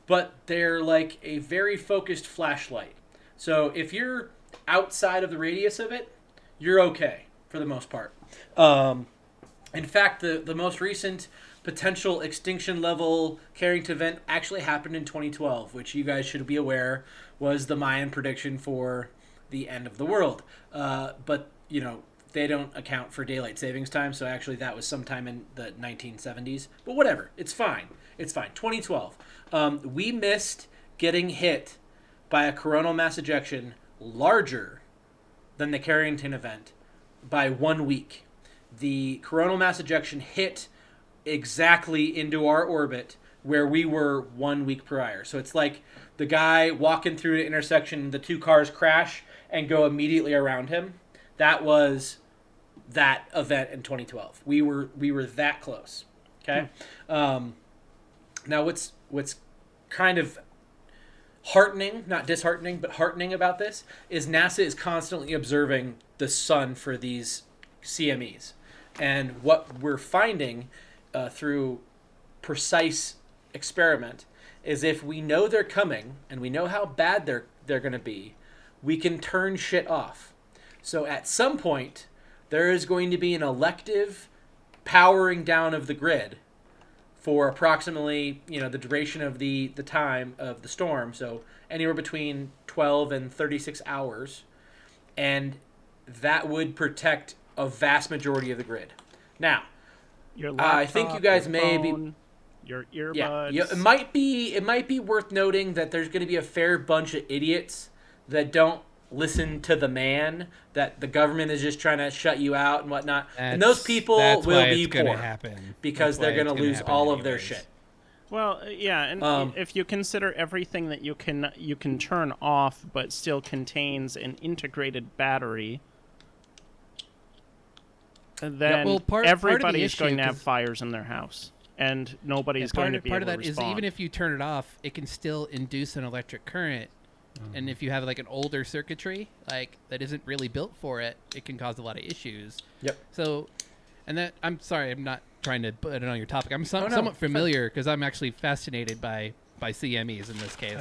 but they're like a very focused flashlight. So if you're outside of the radius of it, you're okay for the most part. In fact, the most recent potential extinction level Carrington event actually happened in 2012, which you guys should be aware was the Mayan prediction for the end of the world. But, you know, they don't account for daylight savings time, so actually that was sometime in the 1970s. But whatever, it's fine. It's fine. 2012. We missed getting hit by a coronal mass ejection larger than the Carrington event by 1 week. The coronal mass ejection hit exactly into our orbit where we were 1 week prior. So it's like the guy walking through the intersection, the two cars crash and go immediately around him. That was that event in 2012. We were that close. Okay. Now what's kind of heartening, not disheartening, but heartening about this is NASA is constantly observing the sun for these CMEs. And what we're finding through precise experiment is if we know they're coming and we know how bad they're going to be, we can turn shit off. So at some point, there is going to be an elective powering down of the grid for approximately, the duration of the time of the storm. So anywhere between 12 and 36 hours. And that would protect a vast majority of the grid. Now, Your laptop, I think you guys your may phone, your earbuds. Yeah, it might be worth noting that there's going to be a fair bunch of idiots that don't listen to the man, that the government is just trying to shut you out and whatnot. And those people will be poor because they're going to lose all of their shit. Well, yeah, and if you consider everything that you can turn off but still contains an integrated battery, then everybody's going to have fires in their house, and nobody's going to be able to respond. Part of that is even if you turn it off, it can still induce an electric current. And if you have like an older circuitry like that isn't really built for it, it can cause a lot of issues. Yep. So, and that I'm sorry, I'm not trying to put it on your topic. I'm somewhat familiar because I'm actually fascinated by CMEs in this case.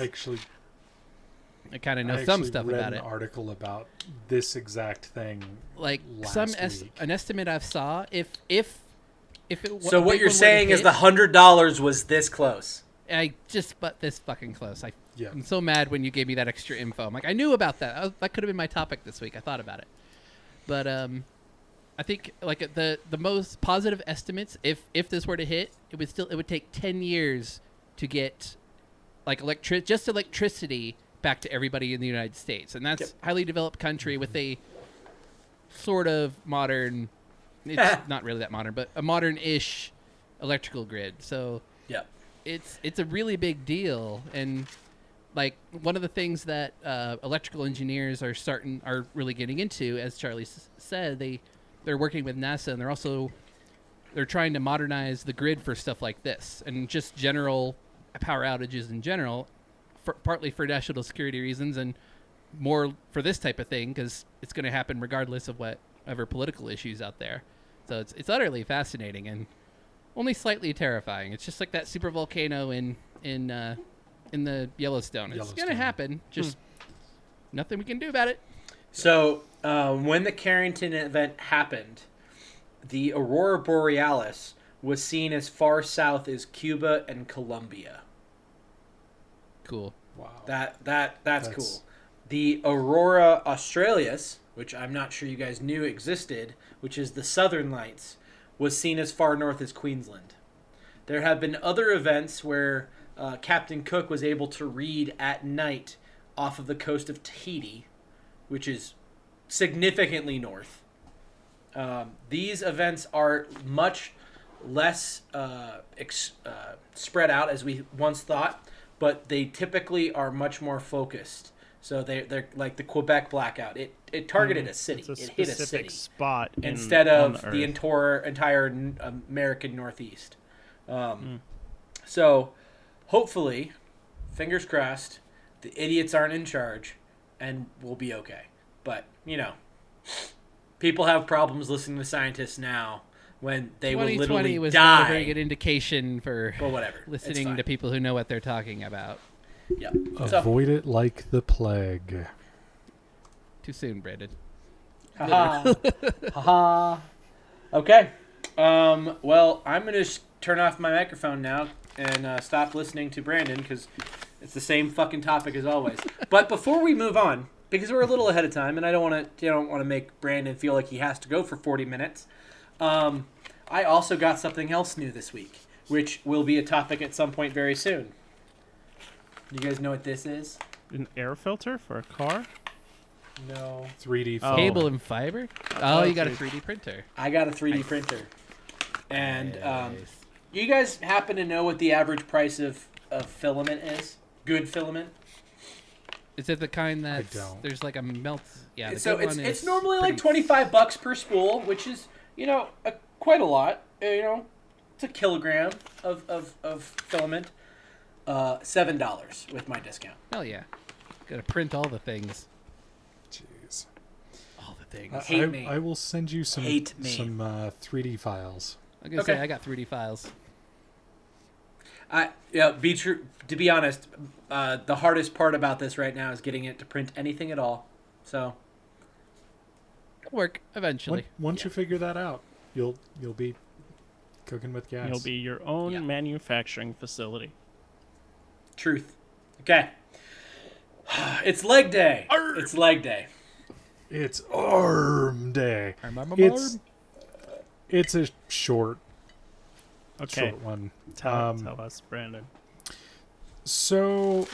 I kind of know some stuff about it. I read an article about this exact thing. Like an estimate I've saw if it. So what you're saying is the $100 was this close. I just but this fucking close. I'm so mad when you gave me that extra info. I'm like, I knew about that. That could have been my topic this week. I thought about it, but I think like the most positive estimates, if this were to hit, it would take 10 years to get like electricity back to everybody in the United States, and that's highly developed country with a sort of modern. It's not really that modern, but a modern-ish electrical grid. So it's a really big deal, and like one of the things that electrical engineers are really getting into, as Charlie said, they're working with NASA, and they're trying to modernize the grid for stuff like this, and just general power outages in general, partly for national security reasons, and more for this type of thing because it's going to happen regardless of whatever political issues out there. So it's utterly fascinating and only slightly terrifying. It's just like that super volcano in the Yellowstone. It's going to happen. Just nothing we can do about it. So when the Carrington event happened, the Aurora Borealis was seen as far south as Cuba and Colombia. Cool. Wow. That's cool. The Aurora Australis, which I'm not sure you guys knew existed, which is the Southern Lights, was seen as far north as Queensland. There have been other events where Captain Cook was able to read at night off of the coast of Tahiti, which is significantly north. These events are much less spread out as we once thought, but they typically are much more focused. So they're like the Quebec blackout. It targeted a city. It hit a city spot instead of the entire American Northeast. So, hopefully, fingers crossed, the idiots aren't in charge, and we'll be okay. But, people have problems listening to scientists now when they will 2020 literally was die. not a very good indication for But whatever. listening to people who know what they're talking about. Yeah. Avoid it like the plague. Too soon, Brandon. Haha. Haha. Okay. Well, I'm going to turn off my microphone now and stop listening to Brandon because it's the same fucking topic as always. But before we move on, because we're a little ahead of time, and I don't want to make Brandon feel like he has to go for 40 minutes. I also got something else new this week, which will be a topic at some point very soon. You guys know what this is? An air filter for a car? No. 3D Oh. Cable and fiber? Oh, you got a 3D printer. I got a 3D printer. And Nice. you guys happen to know what the average price of filament is? Good filament? Is it the kind that don't. there's like a melt? Yeah, the So good one it's is normally like pretty- $25 per spool, which is, quite a lot. It's a kilogram of filament. $7 with my discount. Hell yeah. Gotta print all the things. Jeez. All the things. Hate me. I will send you some Hate me. 3D files. I'm gonna Okay. say I got 3D files. To be honest, the hardest part about this right now is getting it to print anything at all. So It'll work eventually. Once you figure that out, you'll be cooking with gas. You'll be your own Yeah. manufacturing facility. truth. Okay. It's leg day. Arr! It's leg day. It's arm day. Arm. It's a short Okay, one. tell us, Brandon. So,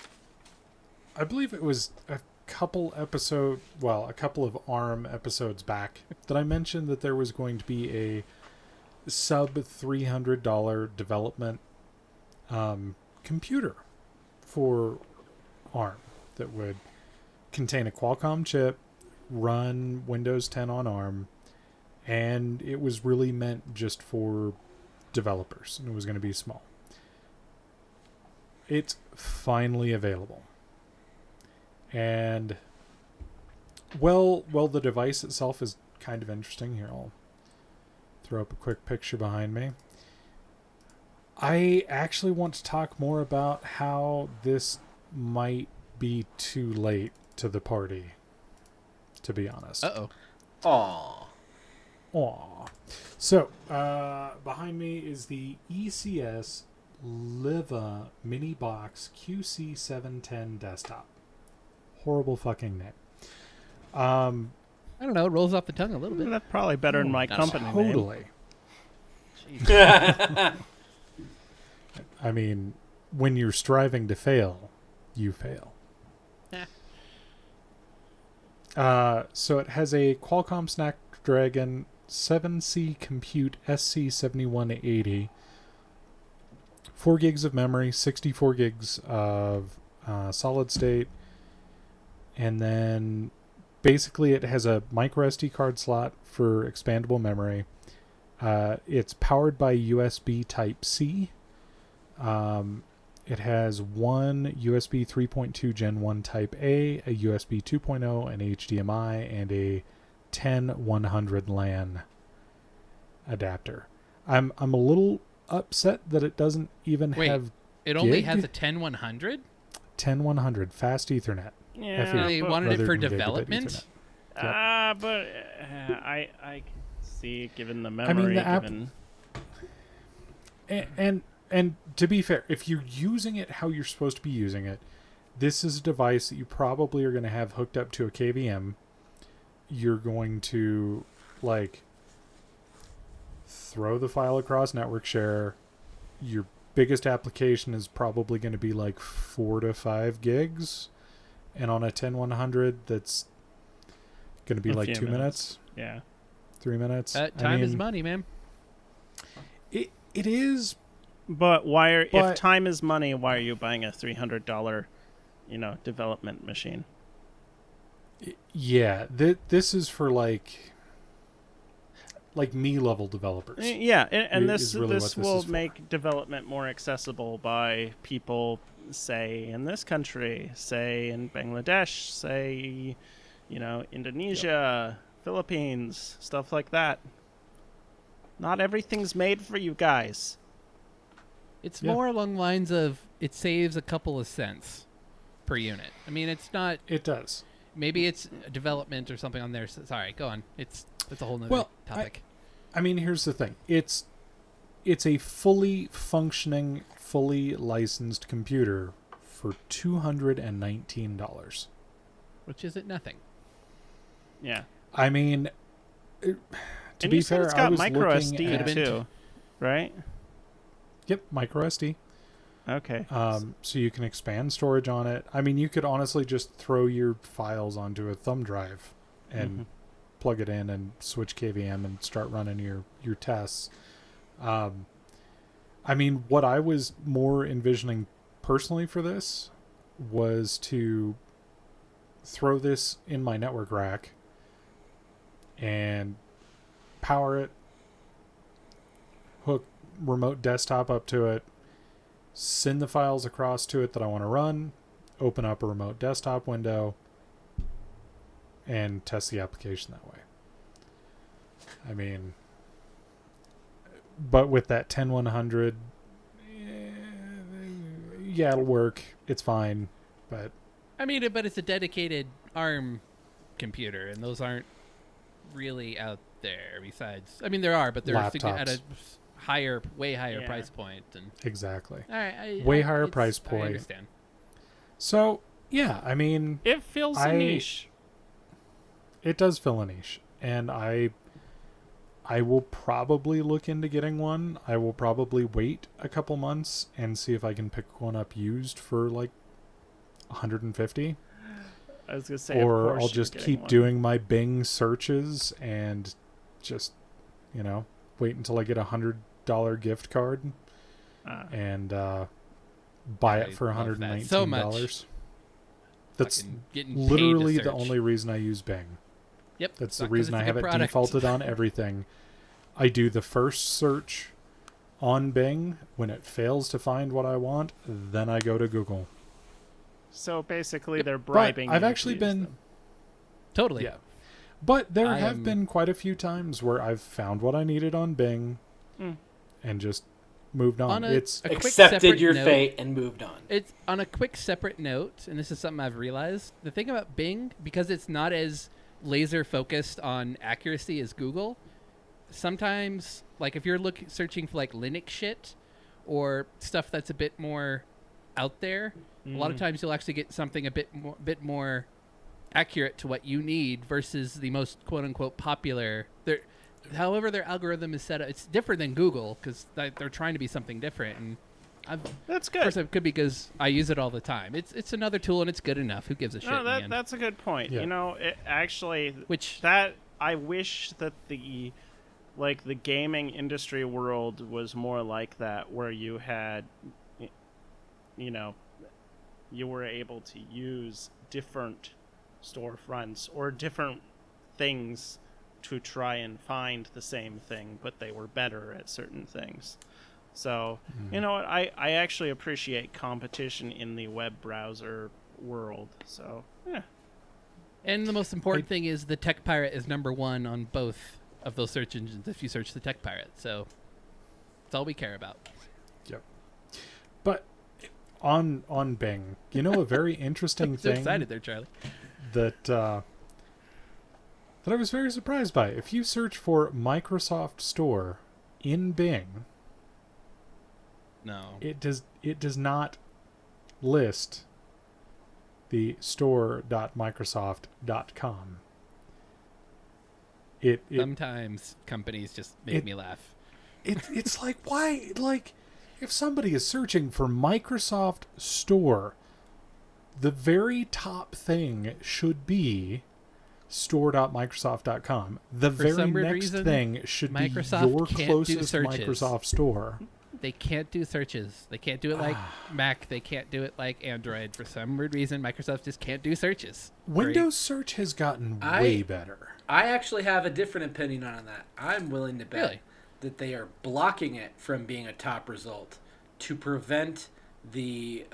I believe it was a couple of ARM episodes back that I mentioned that there was going to be a sub $300 development computer for ARM that would contain a Qualcomm chip, run Windows 10 on ARM, and it was really meant just for developers, and it was going to be small. It's finally available. And well, the device itself is kind of interesting. Here, I'll throw up a quick picture behind me. I actually want to talk more about how this might be too late to the party, to be honest. Uh-oh. Aw. Aw. So, behind me is the ECS Liva Mini Box QC710 desktop. Horrible fucking name. I don't know. It rolls off the tongue a little bit. That's probably better than my not company name. Totally. Jeez. I mean, when you're striving to fail, you fail. So it has a Qualcomm Snapdragon 7C Compute SC7180, 4 gigs of memory, 64 gigs of solid state, and then basically it has a micro SD card slot for expandable memory. It's powered by USB Type-C. It has one USB 3.2 Gen 1 Type A, a USB 2.0, an HDMI, and a 10100 LAN adapter. I'm a little upset that it doesn't even Wait, have it only gig? has a 10100? 10100 fast Ethernet. Yeah, FE. They but, wanted it rather for than gigabit development? Ethernet. but I can see, given the mean, memory, the app- given And to be fair, if you're using it how you're supposed to be using it, this is a device that you probably are going to have hooked up to a KVM. You're going to, throw the file across network share. Your biggest application is probably going to be 4 to 5 gigs. And on a 10100, that's going to be A few 2 minutes, yeah. 3 minutes. Time is money, man. It is. But if But- time is money, why are you buying a $300, development machine? like me level developers. Yeah, and is really this what will is for. make development more accessible by people, say in this country, say in Bangladesh, say, Indonesia, Philippines, stuff like that. Not everything's made for you guys. It's Yeah. more along the lines of it saves a couple of cents per unit. I mean, it's not. It does. Maybe it's development or something on there. Sorry, go on. That's a whole nother Well, topic. I mean, here's the thing. It's a fully functioning, fully licensed computer for $219. Which isn't nothing. Yeah. I mean, to And be you said fair, it's I got was micro looking SD at, too, right? Yep, micro SD. Okay. So you can expand storage on it. I mean, you could honestly just throw your files onto a thumb drive and plug it in and switch KVM and start running your tests. I mean, what I was more envisioning personally for this was to throw this in my network rack and power it, hook remote desktop up to it, send the files across to it that I want to run, open up a remote desktop window, and test the application that way. I mean, but with that 10100, yeah, it'll work. It's fine, but I mean, but it's a dedicated ARM computer, and those aren't really out there. Besides, I mean, there are, but they're at a Laptops. way higher Yeah. price point. And exactly. all right, Way higher price I point. understand. So, yeah, I mean, It fills a niche. it does fill a niche, and I will probably look into getting one. I will probably wait a couple months and see if I can pick one up used for like 150. I was gonna say, of Or course I'll you're just getting keep one. doing my Bing searches and just, wait until I get $100 gift card and buy I it for love that $119. so much. That's Fucking getting paid to literally the search. only reason I use Bing. Yep. That's it's the not 'cause reason it's I a have good it product. defaulted on everything. I do the first search on Bing. When it fails to find what I want, then I go to Google. So basically, Yep. they're But bribing. I've you to actually use been... them. Totally. Yeah. But there I have am- been quite a few times where I've found what I needed on Bing and just moved on. On a It's quick Accepted separate your note- fate and moved on. It's on a quick separate note, and this is something I've realized. The thing about Bing, because it's not as laser focused on accuracy as Google, sometimes, like if you're searching for like Linux shit or stuff that's a bit more out there, a lot of times you'll actually get something a bit more accurate to what you need versus the most quote unquote popular. However, their algorithm is set up, it's different than Google because they're trying to be something different. And That's of course, good. it could be because I use it all the time. It's another tool and it's good enough. Who gives a shit? No, in the end? that's a good point. Yeah. It actually, Which that I wish that the gaming industry world was more like that, where you had, you were able to use different storefronts or different things to try and find the same thing, but they were better at certain things. So, you know what? I actually appreciate competition in the web browser world. So, yeah. and the most important thing is the Tech Pirate is #1 on both of those search engines if you search the Tech Pirate. So that's all we care about. Yep. But on Bing, a very interesting So thing excited there, Charlie. that I was very surprised by. If you search for Microsoft Store in Bing, No. it does not list the store.microsoft.com. It Sometimes companies just make me laugh. it's like, why? Like, if somebody is searching for Microsoft Store, the very top thing should be store.microsoft.com. The For very some weird next reason, thing should Microsoft be your can't do closest searches. Microsoft Store. They can't do searches. They can't do it like Mac. They can't do it like Android. For some weird reason, Microsoft just can't do searches. Windows search has gotten way better. I actually have a different opinion on that. I'm willing to bet Really? that they are blocking it from being a top result to prevent the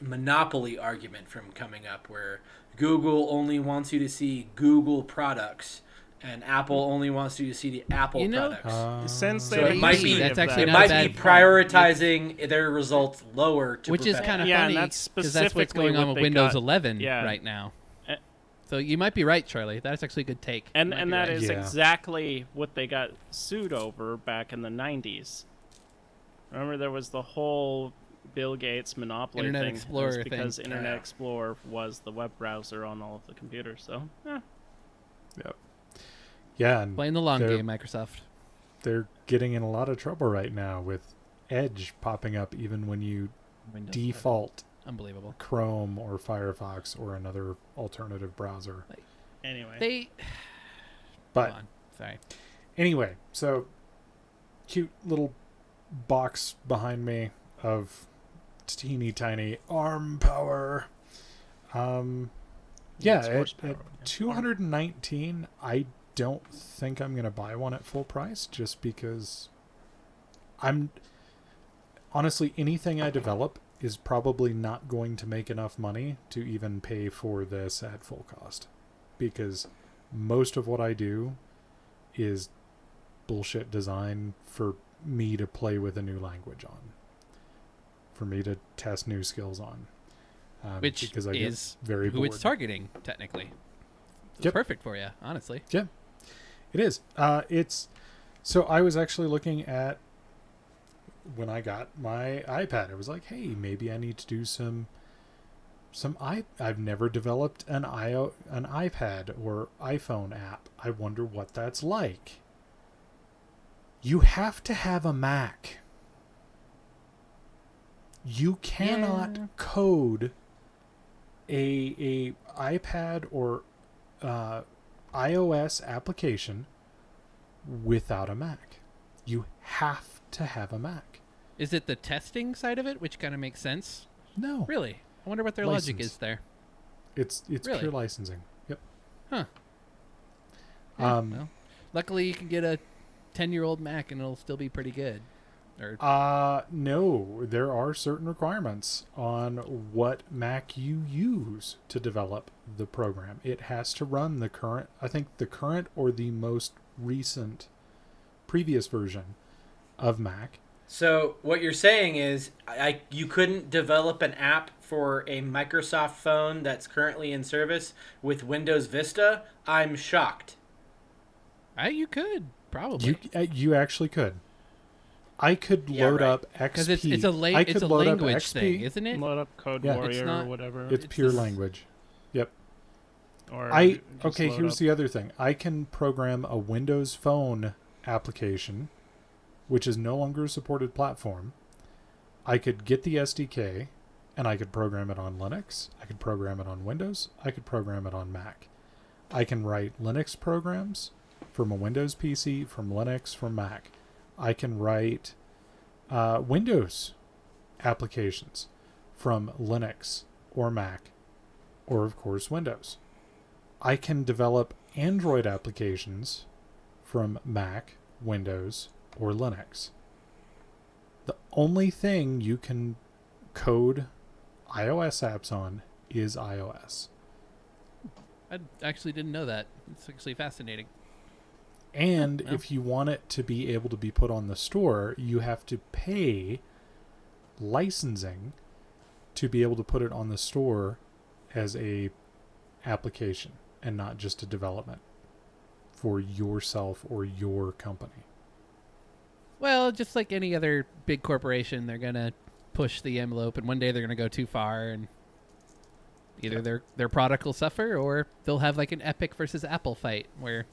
monopoly argument from coming up, where Google only wants you to see Google products and Apple only wants you to see the Apple products. Since So they it might be that's actually it not a might bad be point. prioritizing their results lower to Which is prevent kind of that. Yeah, and funny that's because that's what's specifically going on what with they Windows got. 11 Yeah. right now. So you might be right, Charlie. That's actually a good take. And You might and be that right. is Yeah. exactly what they got sued over back in the 90s. Remember, there was the whole Bill Gates monopoly Internet thing. Explorer It was because thing. Internet Yeah. Explorer was the web browser on all of the computers. So, Yep. Yeah, and Playing the long they're- game, Microsoft. they're getting in a lot of trouble right now with Edge popping up even when you Windows default 11. Unbelievable. Chrome or Firefox or another alternative browser. anyway. They. But Come on. Sorry. anyway, so cute little box behind me of teeny tiny ARM power. Yeah, It's at horsepower. 219, I don't think I'm going to buy one at full price just because I'm honestly, anything I develop is probably not going to make enough money to even pay for this at full cost, because most of what I do is bullshit design for me to play with a new language on, for me to test new skills on, Which because I is get very who bored. it's targeting, technically. It's Yep. perfect for you, honestly. It is. It's so I was actually looking at when I got my iPad. I was like, hey, maybe I need to do some I've never developed an iPad or iPhone app. I wonder what that's like. You have to have a Mac. You cannot code a iPad or iOS application without a Mac. You have to have a Mac. Is it the testing side of it, which kind of makes sense? No, Really? I wonder what their logic License. is there. it's Really? pure licensing. Yep. Huh. Well, luckily you can get a 10-year-old Mac and it'll still be pretty good. Or No, there are certain requirements on what Mac you use to develop the program. It has to run the current or the most recent previous version of Mac. So what you're saying is, you couldn't develop an app for a Microsoft phone that's currently in service with Windows Vista? I'm shocked. you could probably. You actually could. I could Yeah, load right. up XP. Because it's I could a load up language XP. thing, isn't it? Load up Code Yeah. Warrior It's not- or whatever. It's It's pure just- language. Yep. Or just Okay, load here's up- the other thing. I can program a Windows Phone application, which is no longer a supported platform. I could get the SDK, and I could program it on Linux. I could program it on Windows. I could program it on Mac. I can write Linux programs from a Windows PC, from Linux, from Mac. I can write Windows applications from Linux or Mac, or of course Windows. I can develop Android applications from Mac, Windows, or Linux. The only thing you can code iOS apps on is iOS. I actually didn't know that. It's actually fascinating. And Well. if you want it to be able to be put on the store, you have to pay licensing to be able to put it on the store as a application and not just a development for yourself or your company. Well, just like any other big corporation, they're going to push the envelope, and one day they're going to go too far, and either their product will suffer, or they'll have like an Epic versus Apple fight where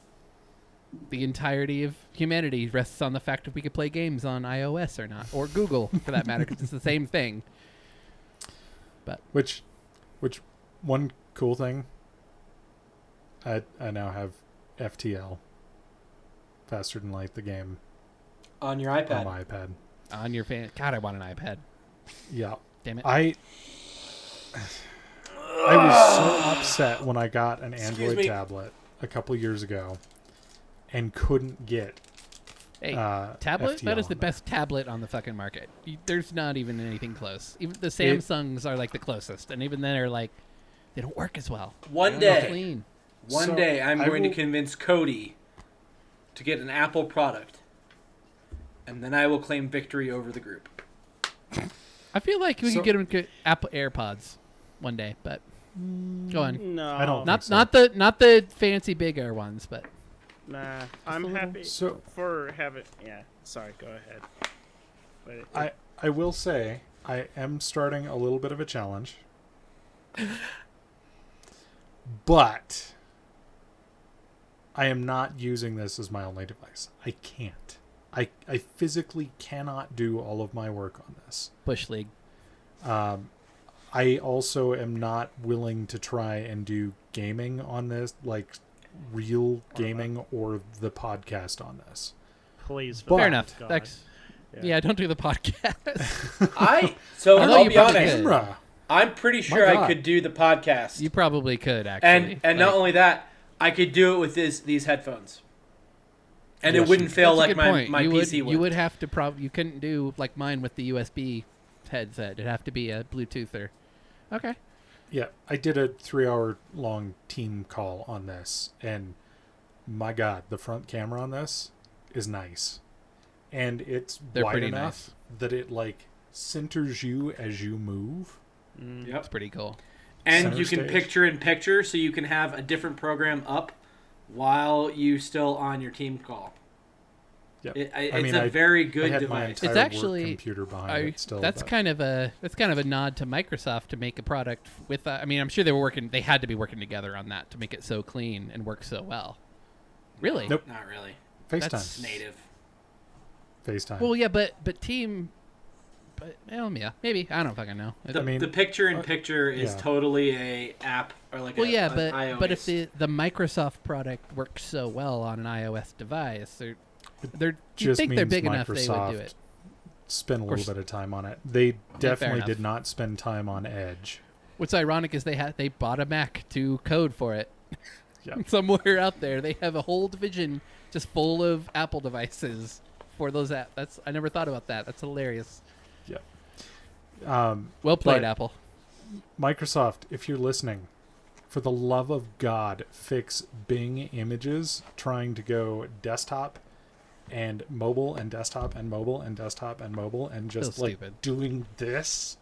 the entirety of humanity rests on the fact if we could play games on iOS or not, or Google for that matter, because it's the same thing. Which one cool thing, I now have FTL, faster than light, the game On your on iPad. my iPad. On your fan, God, I want an iPad. Yeah. Damn it! I was so upset when I got an Excuse Android me. tablet a couple years ago and couldn't get Hey, tablet? FTL That is on the there. best tablet on the fucking market. There's not even anything close. Even the Samsungs are like the closest, and even then are like they don't work as well. One They're not day, clean. one day, I'm I going to will- convince Cody to get an Apple product, and then I will claim victory over the group. I feel like we So- could get them Apple AirPods one day, but go on. No, I don't Not think so. not the fancy big air ones, but Nah, I'm little- happy So- for having. Yeah, sorry. Go ahead. But I will say I am starting a little bit of a challenge, but I am not using this as my only device. I can't. I physically cannot do all of my work on this. Bush League. I also am not willing to try and do gaming on this, like real gaming or the podcast on this. please, for But- the Fair love enough. of God. That's, Yeah. yeah, don't do the podcast. So Although I'll you be probably honest, could. Camera. I'm pretty sure I God. could do the podcast, You probably could actually. and not Like, only that, I could do it with these headphones, and Yes, it wouldn't you fail that's a like good point. my you PC would. You would have to you couldn't do like mine with the USB headset. It'd have to be a Bluetoother. Okay. Yeah, I did a 3-hour long team call on this, and my God, the front camera on this is nice, and it's They're wide pretty enough that it like centers you as you move. Yep. That's pretty cool. And Center you can stage. picture in picture, so you can have a different program up while you still on your team call. Yep. It's a very I good had my device. entire It's work actually- computer behind it still. That's but- kind of a nod to Microsoft to make a product with. I mean, I'm sure they were working. They had to be working together on that to make it so clean and work so well. Really? Nope. Not really. FaceTime. that's- Native. FaceTime. Well, yeah, but team. But yeah, maybe I don't fucking know. The, I mean, the picture in picture is yeah. totally a app or like Well, a, yeah, an but iOS. if the Microsoft product works so well on an iOS device, they're you just think they're means big enough they would do Microsoft it. spend a course. little bit of time on it. They definitely enough. did not spend time on Edge. What's ironic is they bought a Mac to code for it. Yeah. Somewhere out there, they have a whole division just full of Apple devices for those apps. I never thought about that. That's hilarious. Well played, But- Apple. Microsoft, if you're listening, for the love of God, fix Bing Images trying to go desktop and mobile and desktop and mobile and desktop and mobile and just So like stupid. doing this.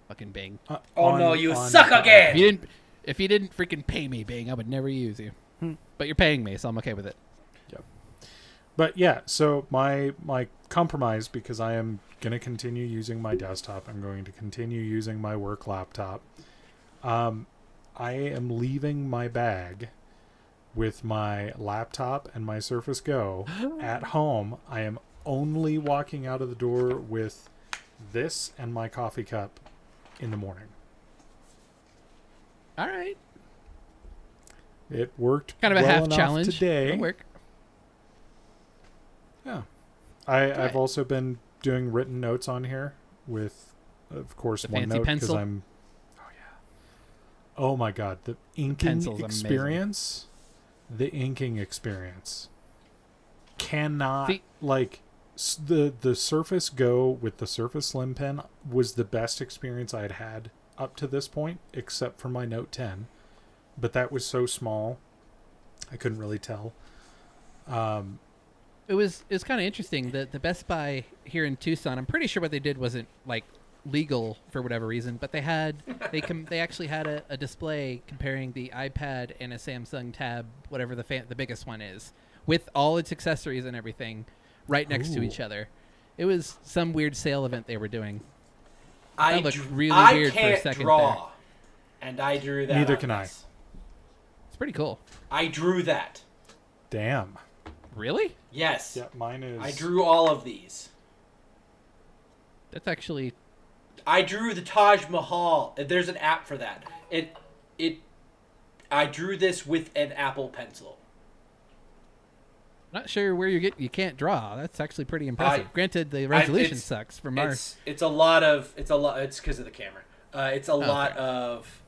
Fucking Bing. Oh, no, you suck again! If you didn't freaking pay me, Bing, I would never use you. But you're paying me, so I'm okay with it. But yeah, so my compromise, because I am going to continue using my desktop, I'm going to continue using my work laptop. I am leaving my bag with my laptop and my Surface Go at home. I am only walking out of the door with this and my coffee cup in the morning. All right. It worked Kind of a well half enough challenge. today. It'll work. Yeah. I've also been doing written notes on here with, of course, The fancy OneNote because pencil? I'm. Oh yeah. Oh my God, the inking Pencil's amazing. experience. The inking experience cannot See- like the Surface Go with the Surface Slim Pen was the best experience I had had up to this point, except for my Note 10. But that was so small, I couldn't really tell. It was kind of interesting. The Best Buy here in Tucson, I'm pretty sure what they did wasn't like legal for whatever reason, but they actually had a display comparing the iPad and a Samsung Tab, whatever the biggest one is, with all its accessories and everything, right next to Ooh. each other. It was some weird sale event they were doing. I That looked dr- really I weird for a can't second draw, and I drew that. Neither on can I. this. It's pretty cool. I drew that. Damn. Really? Yes. Yeah, mine is. I drew all of these. That's actually I drew the Taj Mahal. There's an app for that. I drew this with an Apple Pencil. not sure where you can't draw. That's actually pretty impressive. Granted, the resolution it's- sucks from our. It's a lot. It's because of the camera. It's a lot fair. of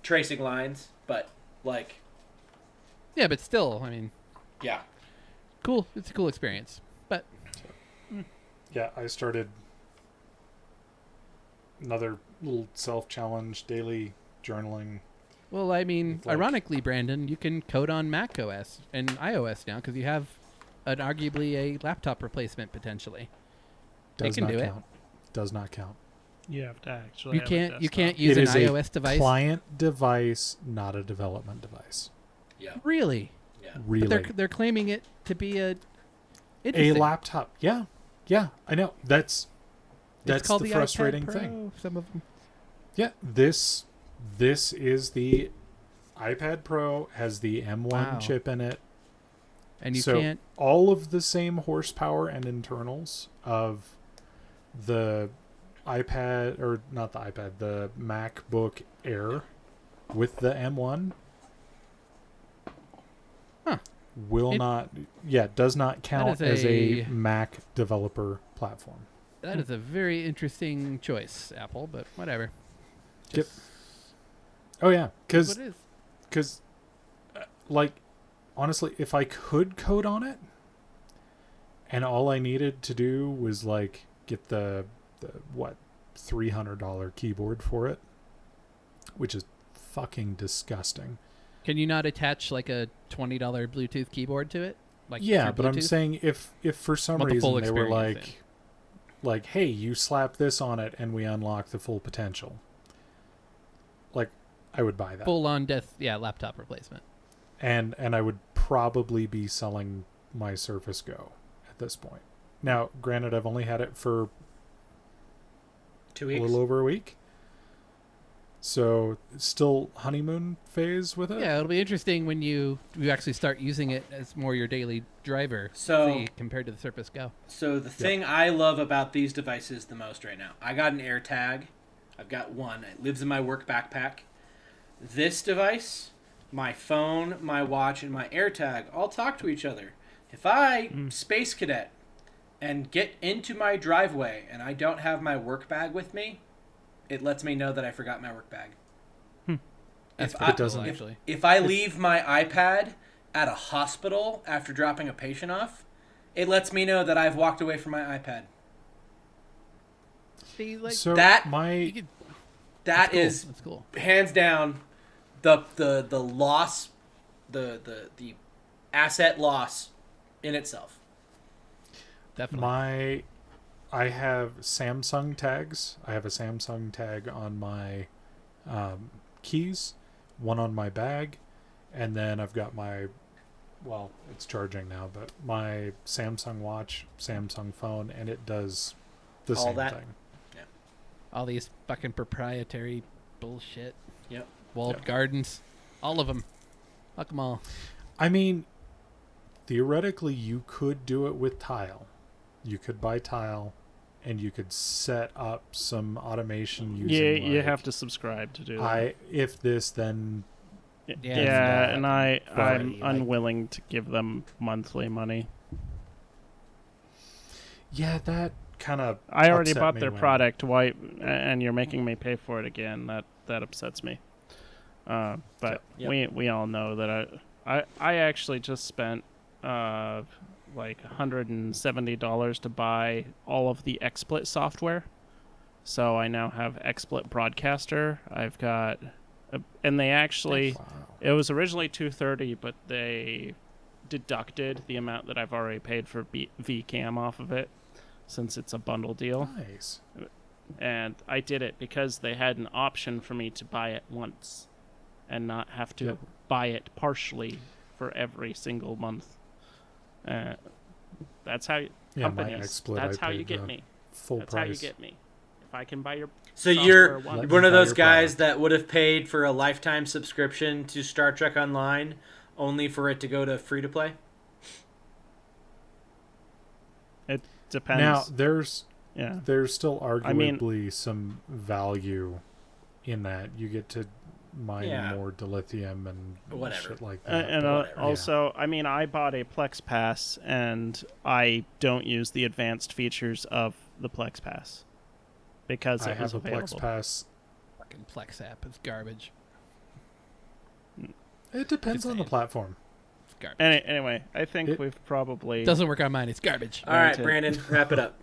tracing lines, but like, Yeah, but still, I mean, yeah. cool. It's a cool experience. But Yeah, I started another little self-challenge daily journaling. well, I mean, Like- ironically, Brandon, you can code on Mac OS and iOS now because you have an arguably a laptop replacement potentially. Does can not do it. count. Does not count. You have to actually. You have a can't. You desktop. can't use It an is a iOS device. client device, not a development device. Yeah. Really? Yeah. Really. But they're claiming it to be a A interesting. laptop. Yeah. Yeah, I know. That's It's called the the frustrating iPad thing. Pro, some of them. Yeah, this is the iPad Pro, has the M1 Wow. chip in it. And you So can't. all of the same horsepower and internals of the iPad, or not the iPad, the MacBook Air with the M1 Huh. will not, does not count is as a a- Mac developer platform. That is a very interesting choice, Apple. But whatever. Yep. Just Oh yeah, is what it is. because like honestly, if I could code on it and all I needed to do was like get the what $300 keyboard for it, which is fucking disgusting. Can you not attach like a $20 Bluetooth keyboard to it? Like Yeah, through but I'm Bluetooth? saying if for some Want the full reason they were experience like hey, you slap this on it and we unlock the full potential, like I would buy that. full-on laptop replacement. And I would probably be selling my Surface Go at this point. Now, granted, I've only had it for 2 a weeks. little over a week, so still honeymoon phase with it. Yeah, it'll be interesting when you actually start using it as more your daily driver. So- see, compared to the Surface Go. So the thing I love about these devices the most right now, I got an AirTag. I've got one. It lives in my work backpack. This device, my phone, my watch, and my AirTag all talk to each other. If I space cadet and get into my driveway and I don't have my work bag with me, it lets me know that I forgot my work bag. That's If pretty I- cool, doesn't- actually. If I leave my iPad at a hospital after dropping a patient off, it lets me know that I've walked away from my iPad. See, like, So that- you my could- That that's cool. is That's cool. hands down the loss, the asset loss in itself. Definitely. I have Samsung tags. I have a Samsung tag on my keys, one on my bag, and then I've got well, it's charging now, but my Samsung watch, Samsung phone, and it does the All same that. thing. All these fucking proprietary bullshit. Yep. Walled Yep. gardens. All of them. Fuck them all. I mean, theoretically, you could do it with Tile. You could buy Tile, and you could set up some automation using. Yeah, you like, have to subscribe to do that. if this, then Yeah, Yeah, it's and not I'm quality, like- unwilling to give them monthly money. yeah, that kind of. I already bought their product. Why? And you're making me pay for it again. That upsets me. But Yep. we all know that I actually just spent like $170 to buy all of the XSplit software. So I now have XSplit Broadcaster. I've got, and they actually. Wow. It was originally $230, but they deducted the amount that I've already paid for VCam off of it, since it's a bundle deal. Nice. And I did it because they had an option for me to buy it once, and not have to Yep. buy it partially for every single month. That's how Yeah, my companies. XSplit, That's I how you paid get the me. Full That's price. how you get me. If I can buy your So software you're once- Let one me of buy those your guys product. that would have paid for a lifetime subscription to Star Trek Online only for it to go to free to play. It depends. Now there's yeah. still I mean- arguably some value in that. You get to mine Yeah. more dilithium and Whatever. shit like that. And but, yeah. also, I mean, I bought a Plex Pass, and I don't use the advanced features of the Plex Pass because I it was have a available. Plex Pass. Fucking Plex app is garbage. It depends on the saying. platform. It's garbage. Anyway, I think we've probably... Doesn't work on mine. It's garbage. All right, Brandon, wrap it up.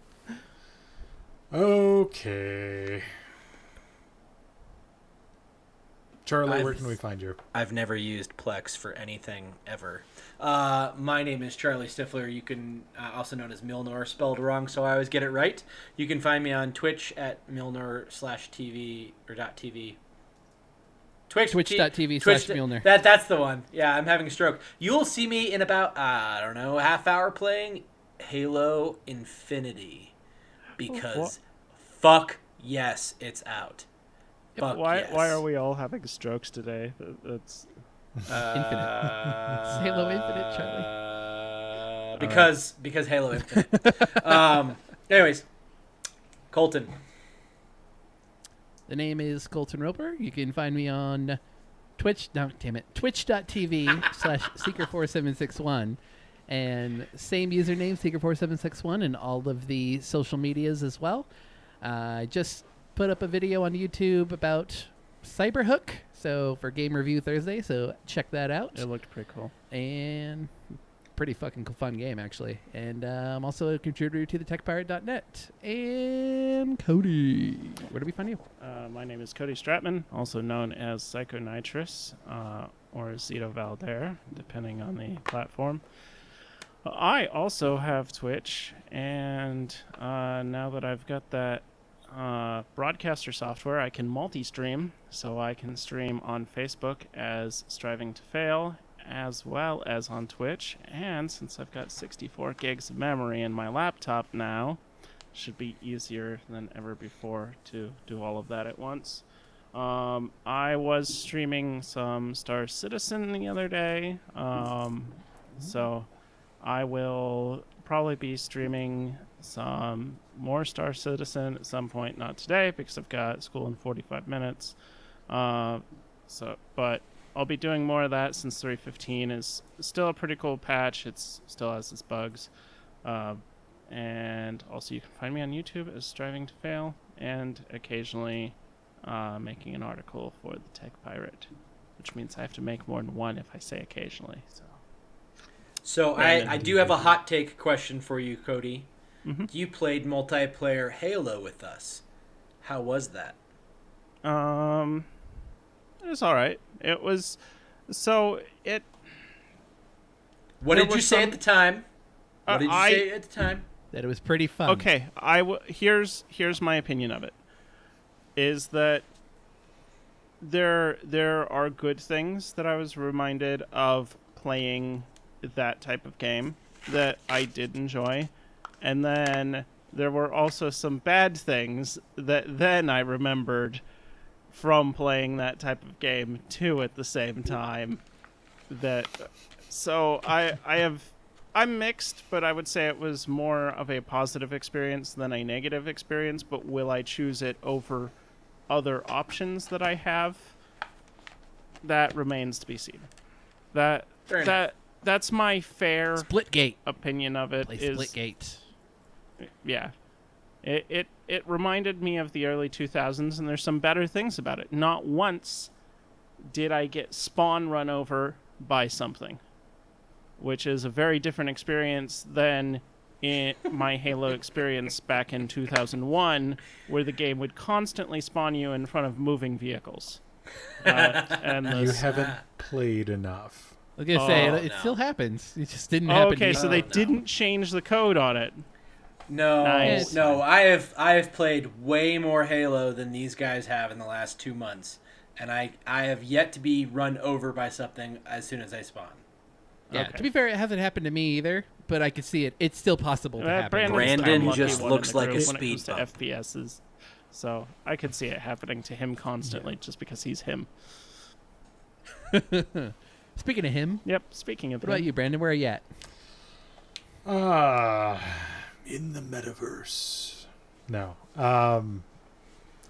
Okay. Charlie, where can we find you? I've never used Plex for anything ever. My name is Charlie Stiffler. You can also known as Milnor, spelled wrong, so I always get it right. You can find me on Twitch at Milnor/TV or .tv. Twitch.tv/Milner. That's the one. Yeah, I'm having a stroke. You'll see me in about half hour playing Halo Infinity because fuck yes, it's out. Fuck yes. Why are we all having strokes today? That's Infinite. It's Halo Infinite, Charlie. Because Halo Infinite. Anyways, Colton. The name is Colton Roper. You can find me on Twitch. No, damn it. Twitch.tv/Seeker4761. And same username, Seeker4761, in all of the social medias as well. I just put up a video on YouTube about Cyberhook, so for Game Review Thursday, so check that out. it looked pretty cool. And pretty fucking fun game, actually. And I'm also a contributor to the techpirate.net. And Cody, where do we find you? My name is Cody Stratman, also known as Psychonitrous or Zito Valder, depending on the platform. I also have Twitch, and now that I've got that broadcaster software, I can multi-stream, so I can stream on Facebook as Striving to Fail, as well as on Twitch. And since I've got 64 gigs of memory in my laptop now, should be easier than ever before to do all of that at once. I was streaming some Star Citizen the other day, so I will probably be streaming some more Star Citizen at some point, not today because I've got school in 45 minutes. But I'll be doing more of that since 3.15 is still a pretty cool patch. It still has its bugs. And also you can find me on YouTube as Striving to Fail, and occasionally making an article for the Tech Pirate, which means I have to make more than one if I say occasionally. So I do have a hot take question for you, Cody. Mm-hmm. You played multiplayer Halo with us. How was that? It was all right. It was What did you say at the time? What did you say at the time? That it was pretty fun. Okay, here's my opinion of it. Is that there are good things that I was reminded of playing that type of game that I did enjoy, and then there were also some bad things that then I remembered from playing that type of game too at the same time. I'm mixed, but I would say it was more of a positive experience than a negative experience. But will I choose it over other options that I have? That remains to be seen. That's my fair Splitgate opinion of it. Play is Splitgate. Yeah. It reminded me of the early 2000s, and there's some better things about it. Not once did I get spawn run over by something, which is a very different experience than in my Halo experience back in 2001, where the game would constantly spawn you in front of moving vehicles. You haven't played enough. I was gonna say it no. still happens. It just didn't happen. Okay, so they didn't change the code on it. No, Nice. no. I have played way more Halo than these guys have in the last 2 months, and I have yet to be run over by something as soon as I spawn. Yeah. Okay. To be fair, it hasn't happened to me either, but I could see it. It's still possible to happen. Brandon just one in looks the like a group when it speed comes to bump. FPSs, so I could see it happening to him constantly just because he's him. Speaking of him, Yep. Speaking of what about him, you, Brandon? Where are you at? In the metaverse. No. I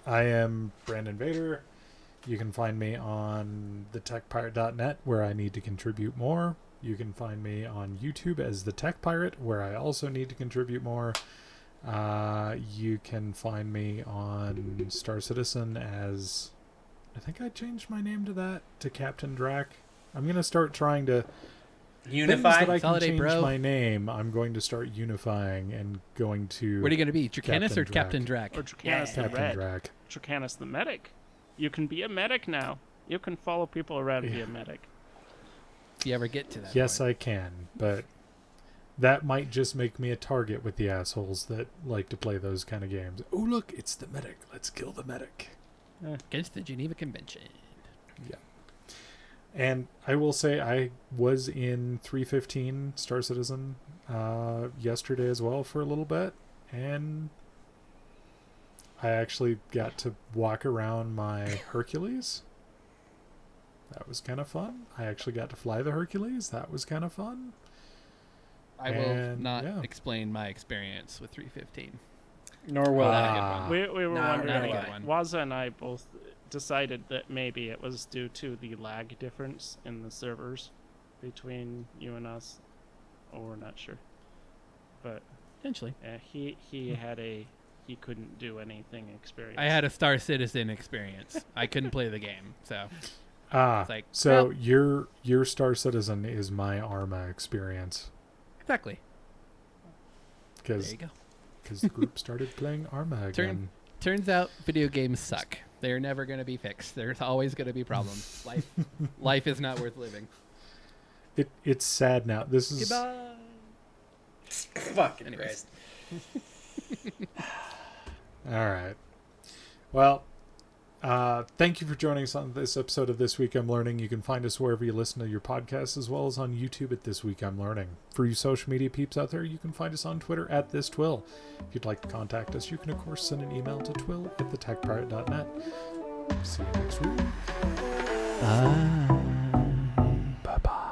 am Brandon Vader. You can find me on thetechpirate.net, where I need to contribute more. You can find me on YouTube as The Tech Pirate, where I also need to contribute more. You can find me on Star Citizen as... I think I changed my name to Captain Drac. I'm gonna start trying to Unify. things that I can Consolidate, change bro. my name. I'm going to start unifying and going to. What are you going to be, Dracanis or Captain Drac. Drac? Or Dracanis the Captain Red. Drac? Dracanis the Medic. You can be a medic now. You can follow people around and be Yeah. a medic. If you ever get to that Yes, point. I can, but that might just make me a target with the assholes that like to play those kind of games. Oh, look, it's the medic. Let's kill the medic. Against the Geneva Convention. Yeah. And I will say I was in 315 Star Citizen yesterday as well for a little bit, and I actually got to walk around my Hercules. That was kind of fun. I actually got to fly the Hercules. That was kind of fun. I will And, not yeah. explain my experience with 315. Nor will Not a I. good Ah. one. We were No, not a wondering. good one. Waza and I both decided that maybe it was due to the lag difference in the servers between you and us. Oh, we're not sure. But Potentially. he couldn't do anything experience. I had a Star Citizen experience. I couldn't play the game, so it's like, So well- your Star Citizen is my Arma experience exactly. There because you go. the group started playing Arma again. Turns out video games suck. They're never going to be fixed. There's always going to be problems. Life is not worth living. It's sad now. This is Goodbye. Fucking Anyways. Christ. all right. Well, thank you for joining us on this episode of This Week I'm Learning. You can find us wherever you listen to your podcasts, as well as on YouTube at This Week I'm Learning. For you social media peeps out there, you can find us on Twitter at ThisTWIL. If you'd like to contact us, you can of course send an email to twill@thetechpirate.net. See you next week. Bye-bye.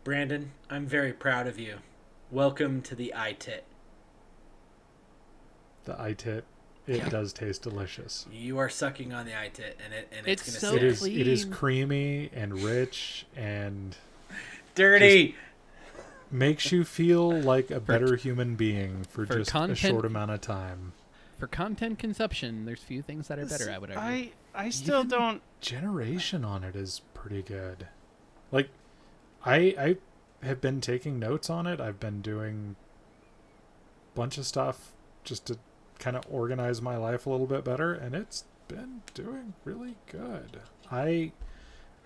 Brandon, I'm very proud of you. Welcome to the iTit. The iTit, it does taste delicious. You are sucking on the iTit, and It's it's so gonna It stay. is it is clean. creamy and rich and Dirty. makes you feel like a better human being for for just a content- short amount of time. For content consumption, there's few things that are better, I would argue. I still Even don't. Generation on it is pretty good. Like, I have been taking notes on it. I've been doing a bunch of stuff just to kind of organize my life a little bit better, and it's been doing really good. I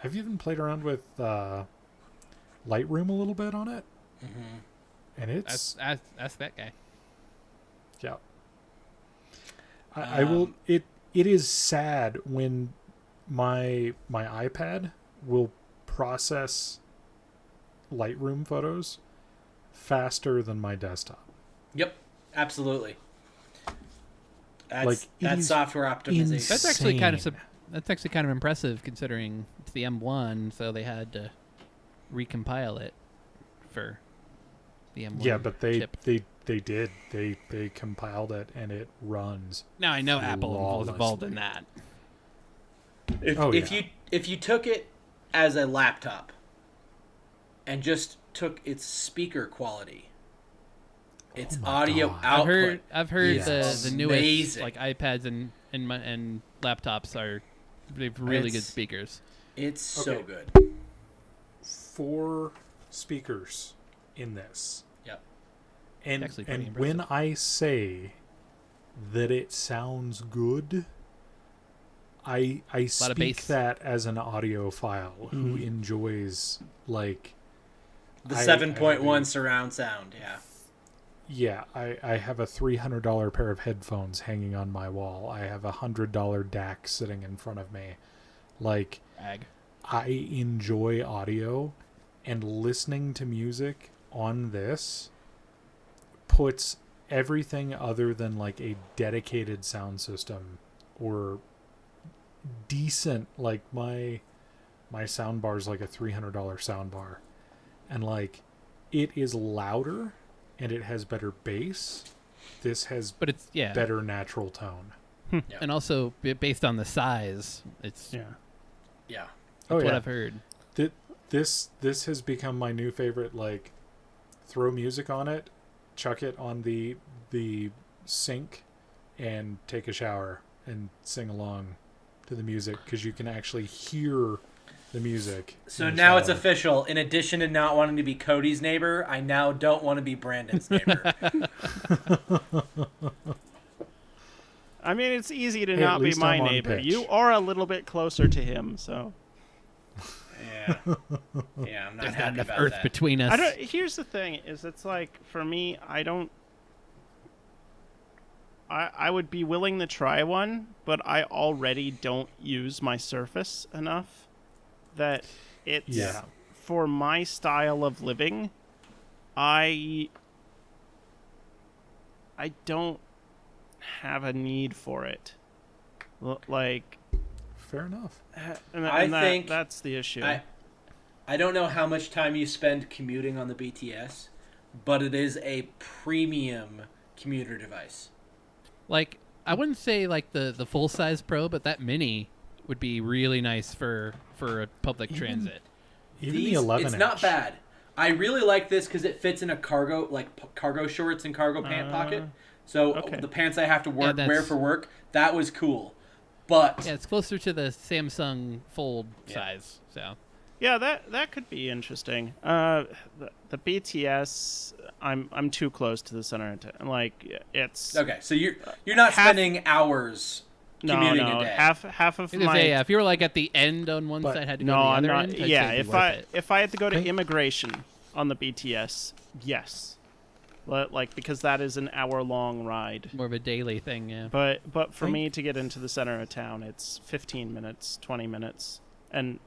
I've even played around with Lightroom a little bit on it, and it's That's that guy. yeah. I will. It is sad when my iPad will process Lightroom photos faster than my desktop. Yep, absolutely. Like, That's software optimization. insane. That's actually kind of impressive considering it's the M1, so they had to recompile it for the M1. Yeah, but chip. they compiled it and it runs. Now I know Apple was flawlessly. involved in that. If you took it as a laptop and just took its speaker quality, its my audio God. output, I've heard Yes. the newest Amazing. like iPads and laptops they've really good It's- speakers. it's so Okay. good. 4 speakers in this. Yep. And Actually pretty and when I say that it sounds good, I Lot of speak bass. that as an audiophile who enjoys like The I- 7.1 surround sound, yeah. Yeah, I have a $300 pair of headphones hanging on my wall. I have a $100 DAC sitting in front of me. Like, Ag. I enjoy audio, and listening to music on this puts everything other than like a dedicated sound system or decent, like my sound bar is like a $300 sound bar, and like it is louder and it has better bass. This has But it's better natural tone. and also based on the size, it's Yeah. Yeah. what I've heard. This has become my new favorite. Like, throw music on it, chuck it on the sink, and take a shower and sing along to the music because you can actually hear the music. So in the now it's shower. official. In addition to not wanting to be Cody's neighbor, I now don't want to be Brandon's neighbor. I mean, it's easy to Hey, at not be least my I'm on neighbor. pitch. You are a little bit closer to him, so. Yeah. Yeah, I'm not There's not happy enough about earth that. between us. I don't. Here's the thing: is it's like for me, I don't. I would be willing to try one, but I already don't use my Surface enough that it's Yeah. for my style of living. I don't have a need for it. Like, Fair enough. and I that, think that's the issue. I don't know how much time you spend commuting on the BTS, but it is a premium commuter device. Like, I wouldn't say like the full size Pro, but that Mini would be really nice for a public transit. Even the 11 It's inch. not bad. I really like this because it fits in a cargo, cargo shorts and cargo pant pocket. So okay. the pants I have to wear that's- for work, that was cool. But Yeah, it's closer to the Samsung Fold size. So Yeah, that could be interesting. The BTS, I'm too close to the center, like it's okay, so you're not half- spending hours commuting a day. half of if, my if you were like at the end on one But- side, had to go no, to the I'm other not. end. I'd Yeah, say it'd be if worth it. I had to go to I- immigration on the BTS, yes, like because that is an hour-long ride. More of a daily thing, yeah. But for Think- me to get into the center of town, it's 15 minutes, 20 minutes, and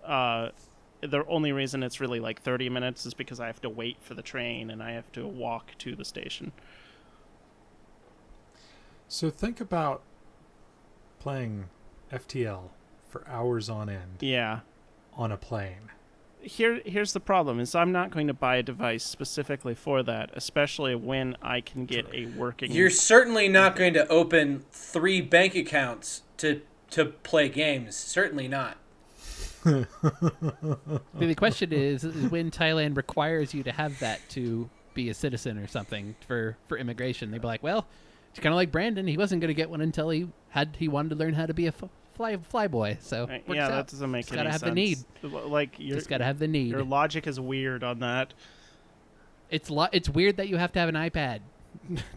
the only reason it's really like 30 minutes is because I have to wait for the train and I have to walk to the station. So think about playing FTL for hours on end Yeah. on a plane. Here's the problem: is I'm not going to buy a device specifically for that, especially when I can get a working. You're certainly not going to open 3 bank accounts to play games. Certainly not. The question is when Thailand requires you to have that to be a citizen or something for immigration. They'd be like, well, it's kind of like Brandon. He wasn't going to get one until he wanted to learn how to be a flyboy. So Right, works yeah, out. that doesn't make Just any gotta have sense. the need. Like Just got to have the need. your logic is weird on that. It's weird that you have to have an iPad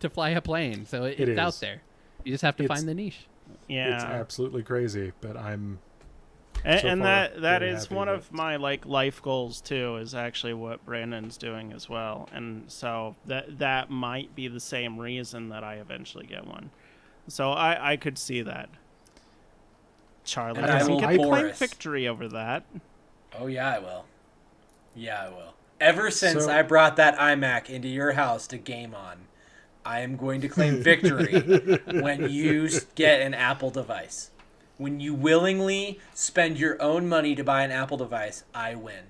to fly a plane. So It it's out is. there. You just have to It's- find the niche. Yeah. It's absolutely crazy, but I'm And far, that very is happy one with of my like life goals too, is actually what Brandon's doing as well. And so that might be the same reason that I eventually get one. So I could see that. Charlie And I doesn't will get to claim Boris. victory over that. Oh, yeah, I will. Yeah, I will. Ever since So- I brought that iMac into your house to game on, I am going to claim victory when you get an Apple device. When you willingly spend your own money to buy an Apple device, I win.